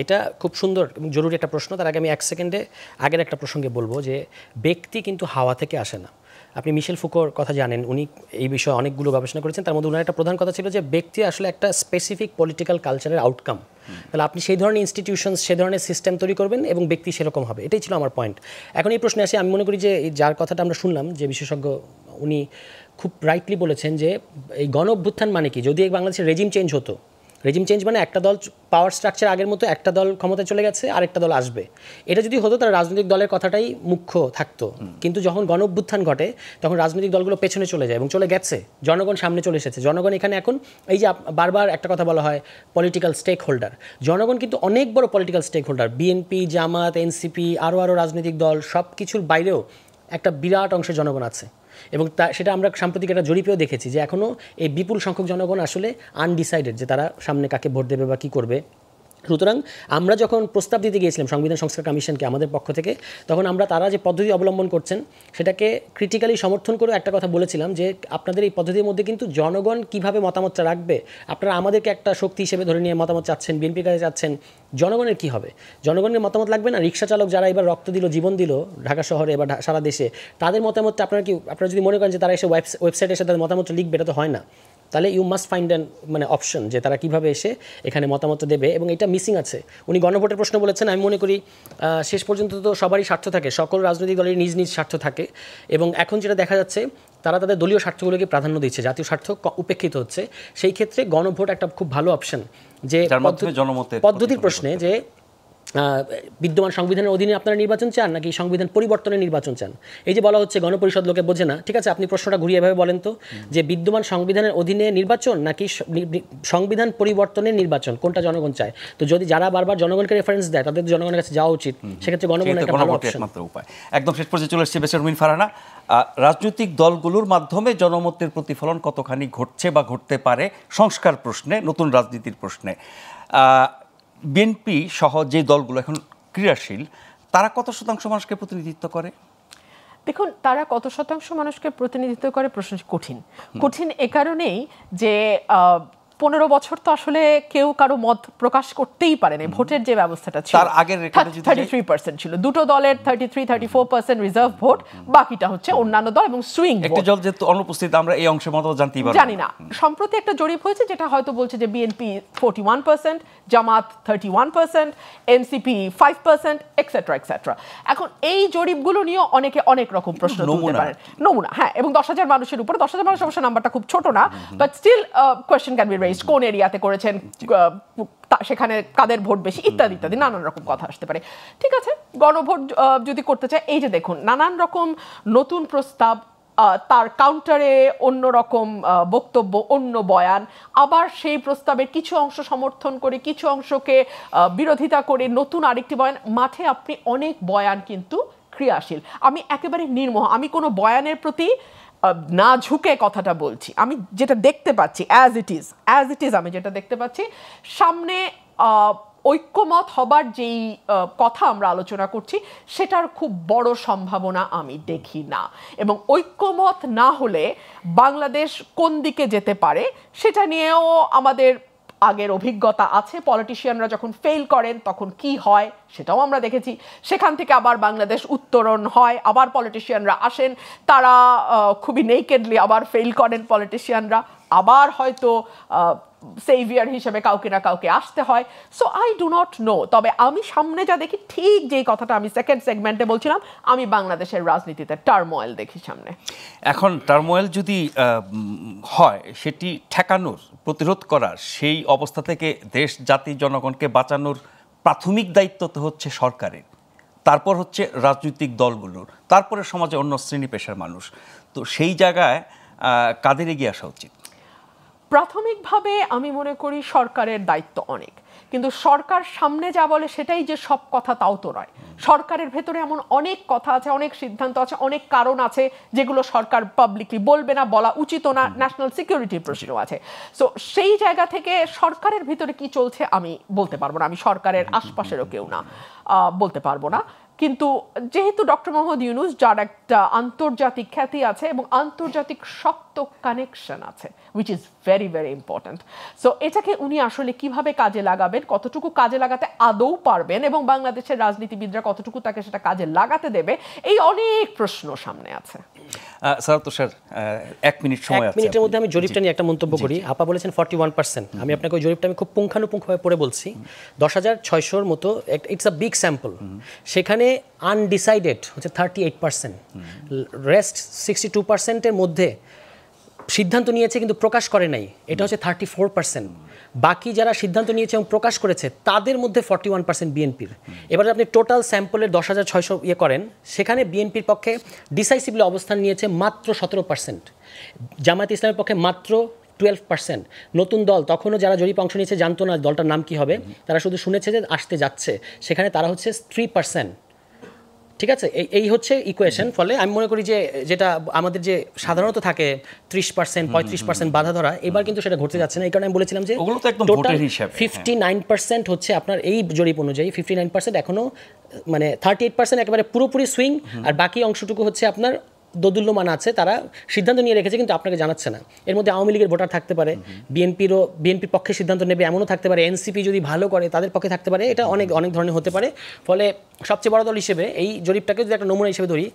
Speaker 6: এটা খুব সুন্দর এবং জরুরি একটা প্রশ্ন। তার আগে আমি 1 সেকেন্ডে আগের একটা প্রসঙ্গে বলবো যে ব্যক্তি কিন্তু হাওয়া থেকে আসে না। আপনি মিশেল ফুকোর কথা জানেন, উনি এই বিষয়ে অনেকগুলো গবেষণা করেছেন। তার মধ্যে ওনার একটা প্রধান কথা ছিল যে ব্যক্তি আসলে একটা স্পেসিফিক পলিটিক্যাল কালচারের আউটকাম। তাহলে আপনি সেই ধরনের ইনস্টিটিউশনস, সেই ধরনের সিস্টেম তৈরি করবেন এবং ব্যক্তি সেরকম হবে। এটাই ছিল আমার পয়েন্ট। এখন এই প্রশ্নে আসি, আমি মনে করি যে যার কথাটা আমরা শুনলাম, যে বিশেষজ্ঞ, উনি খুব রাইটলি বলেছেন যে এই গণ অভ্যুত্থান মানে কি? যদি বাংলাদেশের রেজিম চেঞ্জ হতো, রেজিম চেঞ্জ মানে একটা দল পাওয়ার স্ট্রাকচার আগের মতো, একটা দল ক্ষমতায় চলে গেছে, আরেকটা দল আসবে, এটা যদি হতো তাহলে রাজনৈতিক দলের কথাটাই মুখ্য থাকতো। কিন্তু যখন গণ অভ্যুত্থান ঘটে তখন রাজনৈতিক দলগুলো পেছনে চলে যায় এবং চলে গেছে, জনগণ সামনে চলে এসেছে। জনগণ এখানে এখন, এই যে বারবার একটা কথা বলা হয় পলিটিক্যাল স্টেক হোল্ডার, জনগণ কিন্তু অনেক বড় পলিটিক্যাল স্টেক হোল্ডার। বিএনপি, জামাত, এনসিপি, আরও রাজনৈতিক দল, সব কিছুর বাইরেও একটা বিরাট অংশের জনগণ আছে। এবং সেটা আমরা সাম্প্রতিক একটা জরিপেও দেখেছি যে এখনও এই বিপুল সংখ্যক জনগণ আসলে আনডিসাইডেড যে তারা সামনে কাকে ভোট দেবে বা কী করবে। সুতরাং আমরা যখন প্রস্তাব দিতে গিয়েছিলাম সংবিধান সংস্কার কমিশনকে আমাদের পক্ষ থেকে, তখন আমরা তারা যে পদ্ধতি অবলম্বন করছেন সেটাকে ক্রিটিক্যালি সমর্থন করে একটা কথা বলেছিলাম যে আপনাদের এই পদ্ধতির মধ্যে কিন্তু জনগণ কিভাবে মতামতটা রাখবে, আপনারা আমাদেরকে একটা শক্তি হিসেবে ধরে নিয়ে মতামত চাচ্ছেন, বিএনপির কাছে চাচ্ছেন, জনগণের কি হবে? জনগণের মতামত লাগবে না? রিক্সা চালক যারা এবার রক্ত দিল, জীবন দিল ঢাকা শহরে বা সারা দেশে, তাদের মতামতটা আপনারা যদি মনে করেন যে তারা এসে ওয়েবসাইটে এসে তাদের মতামতটা লিখবে, এটা তো হয় না। তাহলে you must find an option যে তারা কীভাবে এসে এখানে মতামত দেবে, এবং এটা মিসিং আছে। উনি গণভোটের প্রশ্ন বলেছেন, আমি মনে করি শেষ পর্যন্ত তো সবারই স্বার্থ থাকে, সকল রাজনৈতিক দলের নিজ নিজ স্বার্থ থাকে, এবং এখন যেটা দেখা যাচ্ছে তারা তাদের দলীয় স্বার্থগুলোকে প্রাধান্য দিচ্ছে, জাতীয় স্বার্থ উপেক্ষিত হচ্ছে। সেই ক্ষেত্রে গণভোট একটা খুব ভালো অপশন, যে পদ্ধতির প্রশ্নে যে বিদ্যমান সংবিধানের অধীনে আপনারা নির্বাচন চান নাকি সংবিধান পরিবর্তনের নির্বাচন চান। এই যে বলা হচ্ছে গণপরিষদ লোকে বোঝে না, ঠিক আছে, আপনি প্রশ্নটা ঘুরিয়ে এভাবে বলেন তো, যে বিদ্যমান সংবিধানের অধীনে নির্বাচন নাকি সংবিধান পরিবর্তনের নির্বাচন, কোনটা জনগণ চায়? তো যদি যারা বারবার জনগণকে রেফারেন্স দেয় তাদের জনগণের কাছে যাওয়া উচিত, সেক্ষেত্রে গণভোট একটা ভালো অপশন।
Speaker 1: একদম শেষ পর্যায়ে চলে এসেছে বেসরমিন ফারহানা, রাজনৈতিক দলগুলোর মাধ্যমে জনমতের প্রতিফলন কতখানি ঘটছে বা ঘটতে পারে সংস্কার প্রশ্নে, নতুন রাজনীতির প্রশ্নে? বিএনপি সহ যে দলগুলো এখন ক্রিয়াশীল, তারা কত শতাংশ মানুষকে প্রতিনিধিত্ব করে?
Speaker 5: দেখুন, তারা কত শতাংশ মানুষকে প্রতিনিধিত্ব করে প্রশ্ন কঠিন এ কারণেই যে 15 বছর তো আসলে কেউ কারো মত প্রকাশ করতেই পারে না। ভোটের যে ব্যবস্থাটা ছিল
Speaker 1: তার আগের রেকর্ডে যদি
Speaker 5: 33% ছিল, দুটো দলের 33-34% রিজার্ভ ভোট, বাকিটা হচ্ছে অন্যান্য দল এবং সুইং ভোট।
Speaker 1: একটা দল যেহেতু অনুপস্থিত, আমরা এই অংশের মতো জানতেই পারবো
Speaker 5: জানি না। সম্প্রতি একটা জরিপ হয়েছে যেটা হয়তো বলছে যে বিএনপি 41%, জামাত 31%, এনসিপি 5%, এটসেট্রা এটসেট্রা। এখন এই জরিপগুলো নিয়ে অনেকে অনেক রকম প্রশ্ন তুলতে পারেন। নমুনা, হ্যাঁ, এবং 10,000 মানুষের উপরে, 10,000 মানুষ অবশ্য নাম্বারটা খুব ছোট না, but still question can be raised, কোন এরিয়াতে করেছেন, সেখানে কাদের ভোট বেশি, ইত্যাদি ইত্যাদি নানান রকম কথা আসতে পারে। ঠিক আছে, গণভোট যদি করতে চায়, এই যে দেখুন নানান রকম নতুন প্রস্তাব, তার কাউন্টারে অন্য রকম বক্তব্য, অন্য বয়ান, আবার সেই প্রস্তাবের কিছু অংশ সমর্থন করে কিছু অংশকে বিরোধিতা করে নতুন আরেকটি বয়ান। মাঠে আপনি অনেক বয়ান কিন্তু ক্রিয়াশীল। আমি একেবারে নির্মোহ, আমি কোনো বয়ানের প্রতি না ঝুঁকে কথাটা বলছি। আমি যেটা দেখতে পাচ্ছি অ্যাজ ইট ইজ আমি যেটা দেখতে পাচ্ছি, সামনে ঐক্যমত হবার যেই কথা আমরা আলোচনা করছি সেটার খুব বড় সম্ভাবনা আমি দেখি না। এবং ঐক্যমত না হলে বাংলাদেশ কোন দিকে যেতে পারে সেটা নিয়েও আমাদের আগের অভিজ্ঞতা আছে। পলিটিশিয়ানরা যখন ফেল করেন তখন কি হয় সেটাও আমরা দেখেছি। সেখান থেকে আবার বাংলাদেশ উত্তরণ হয়, আবার পলিটিশিয়ানরা আসেন, তারা খুবই নেকেডলি আবার ফেল করেন পলিটিশিয়ানরা, আবার হয়তো সেভিয়ার হিসেবে কাউকে না কাউকে আসতে হয়। So I do not know. তবে আমি সামনে যা দেখি, ঠিক যেই কথাটা আমি সেকেন্ড সেগমেন্টে বলছিলাম, আমি বাংলাদেশের রাজনীতিতে টার্মোয়েল দেখি সামনে।
Speaker 1: এখন টার্মোয়েল যদি হয়, সেটি ঠেকানোর, প্রতিরোধ করার, সেই অবস্থা থেকে দেশ জাতি জনগণকে বাঁচানোর প্রাথমিক দায়িত্ব তো হচ্ছে সরকারের, তারপর হচ্ছে রাজনৈতিক দলগুলোর, তারপরে সমাজে অন্য শ্রেণী পেশার মানুষ। তো সেই জায়গায় কাদের এগিয়ে আসা উচিত?
Speaker 5: প্রাথমিকভাবে আমি মনে করি সরকারের দায়িত্ব অনেক, কিন্তু সরকার সামনে যা বলে সেটাই যে সব কথা তাও তো নয়। সরকারের ভেতরে এমন অনেক কথা আছে, অনেক সিদ্ধান্ত আছে, অনেক কারণ আছে যেগুলো সরকার পাবলিকলি বলবে না, বলা উচিত না, ন্যাশনাল সিকিউরিটির প্রশ্ন আছে। সো সেই জায়গা থেকে সরকারের ভিতরে কি চলছে আমি বলতে পারবো না, আমি সরকারের আশপাশেরও কেউ না, বলতে পারবো না। কিন্তু যেহেতু ডক্টর মোহাম্মদ ইউনূস, যার একটা আন্তর্জাতিক খ্যাতি আছে এবং আন্তর্জাতিক শক্ত কানেকশন আছে, which is very very important, so এটাকে উনি আসলে কিভাবে কাজে লাগাবেন, কতটুকু কাজে লাগাতে আদৌ পারবেন এবং বাংলাদেশের রাজনীতিবিদরা কতটুকু তাকে সেটা কাজে লাগাতে দেবে, এই অনেক প্রশ্ন সামনে আছে।
Speaker 1: স্যার তুষার, 1 মিনিট সময় আছে।
Speaker 6: 1 মিনিটের মধ্যে আমি জরিপটা নিয়ে একটা মন্তব্য করি। আপা বলেছেন 41%, আমি আপনাকে ওই জরিপটা আমি খুব পুঙ্খানুপুঙ্খভাবে পড়ে বলছি। 10,600-র মতো, ইটস আ বিগ স্যাম্পল। সেখানে আনডিসাইডেড হচ্ছে 38%, রেস্ট 62%-এর মধ্যে সিদ্ধান্ত নিয়েছে কিন্তু প্রকাশ করে নাই, এটা হচ্ছে 34%। বাকি যারা সিদ্ধান্ত নিয়েছে এবং প্রকাশ করেছে তাদের মধ্যে 41% বিএনপির। এবারে আপনি টোটাল স্যাম্পলের 10,600 করেন, সেখানে বিএনপির পক্ষে ডিসাইসিভলি অবস্থান নিয়েছে মাত্র 17%, জামায়াত ইসলামের পক্ষে মাত্র 12%। নতুন দল, তখনও যারা জরিপে অংশ নিয়েছে জানতো না দলটার নাম কি হবে, তারা শুধু শুনেছে যে আসতে যাচ্ছে, সেখানে তারা হচ্ছে 3%। ঠিক আছে, এই হচ্ছে ইকুয়েশন। ফলে আমি মনে করি যে যেটা আমাদের যে সাধারণত থাকে 30%, 35% বাধা ধরা, এবার কিন্তু সেটা ঘটতে যাচ্ছে না। এই কারণে আমি বলেছিলাম যে টোটাল 59% হচ্ছে আপনার এই জরিপ অনুযায়ী 59% এখনো, মানে 38% একেবারে পুরোপুরি সুইং, আর বাকি অংশটুকু হচ্ছে আপনার দোদুল্যমান আছে, তারা সিদ্ধান্ত নিয়ে রেখেছে কিন্তু আপনাকে জানাচ্ছে না। এর মধ্যে আওয়ামী লীগের ভোটার থাকতে পারে, বিএনপির পক্ষে সিদ্ধান্ত নেবে এমনও থাকতে পারে, এনসিপি যদি ভালো করে তাদের পক্ষে থাকতে পারে, এটা অনেক অনেক ধরনের হতে পারে। ফলে সবচেয়ে বড় দল হিসেবে এই জরিপটাকে যদি একটা নমুনা হিসেবে ধরি,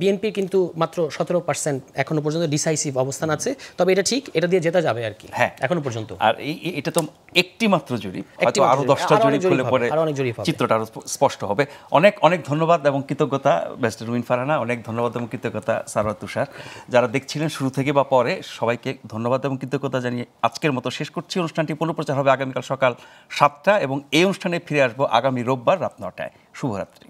Speaker 6: বিএনপির কিন্তু মাত্র 17% এখনো পর্যন্ত ডিসাইসিভ অবস্থান আছে। তবে এটা ঠিক, এটা দিয়ে জেতা যাবে আর কি, হ্যাঁ, এখনো পর্যন্ত।
Speaker 1: আর এটা তো একটি মাত্র জরিপ, হয়তো আরো 10টা জরিপ হলে পরে চিত্রটা আরো স্পষ্ট হবে। অনেক অনেক ধন্যবাদ এবং কৃতজ্ঞতা ব্যারিস্টার রুমিন ফারহানা, অনেক ধন্যবাদ এবং কৃতজ্ঞতা সারওয়ার তুষার। যারা দেখছিলেন শুরু থেকে বা পরে, সবাইকে ধন্যবাদ এবং কৃতজ্ঞতা জানিয়ে আজকের মতো শেষ করছি। অনুষ্ঠানটি পুনঃপ্রচার হবে আগামীকাল সকাল 7টা এবং এই অনুষ্ঠানে ফিরে আসবো আগামী রোববার রাত 9টায়। শুভরাত্রি।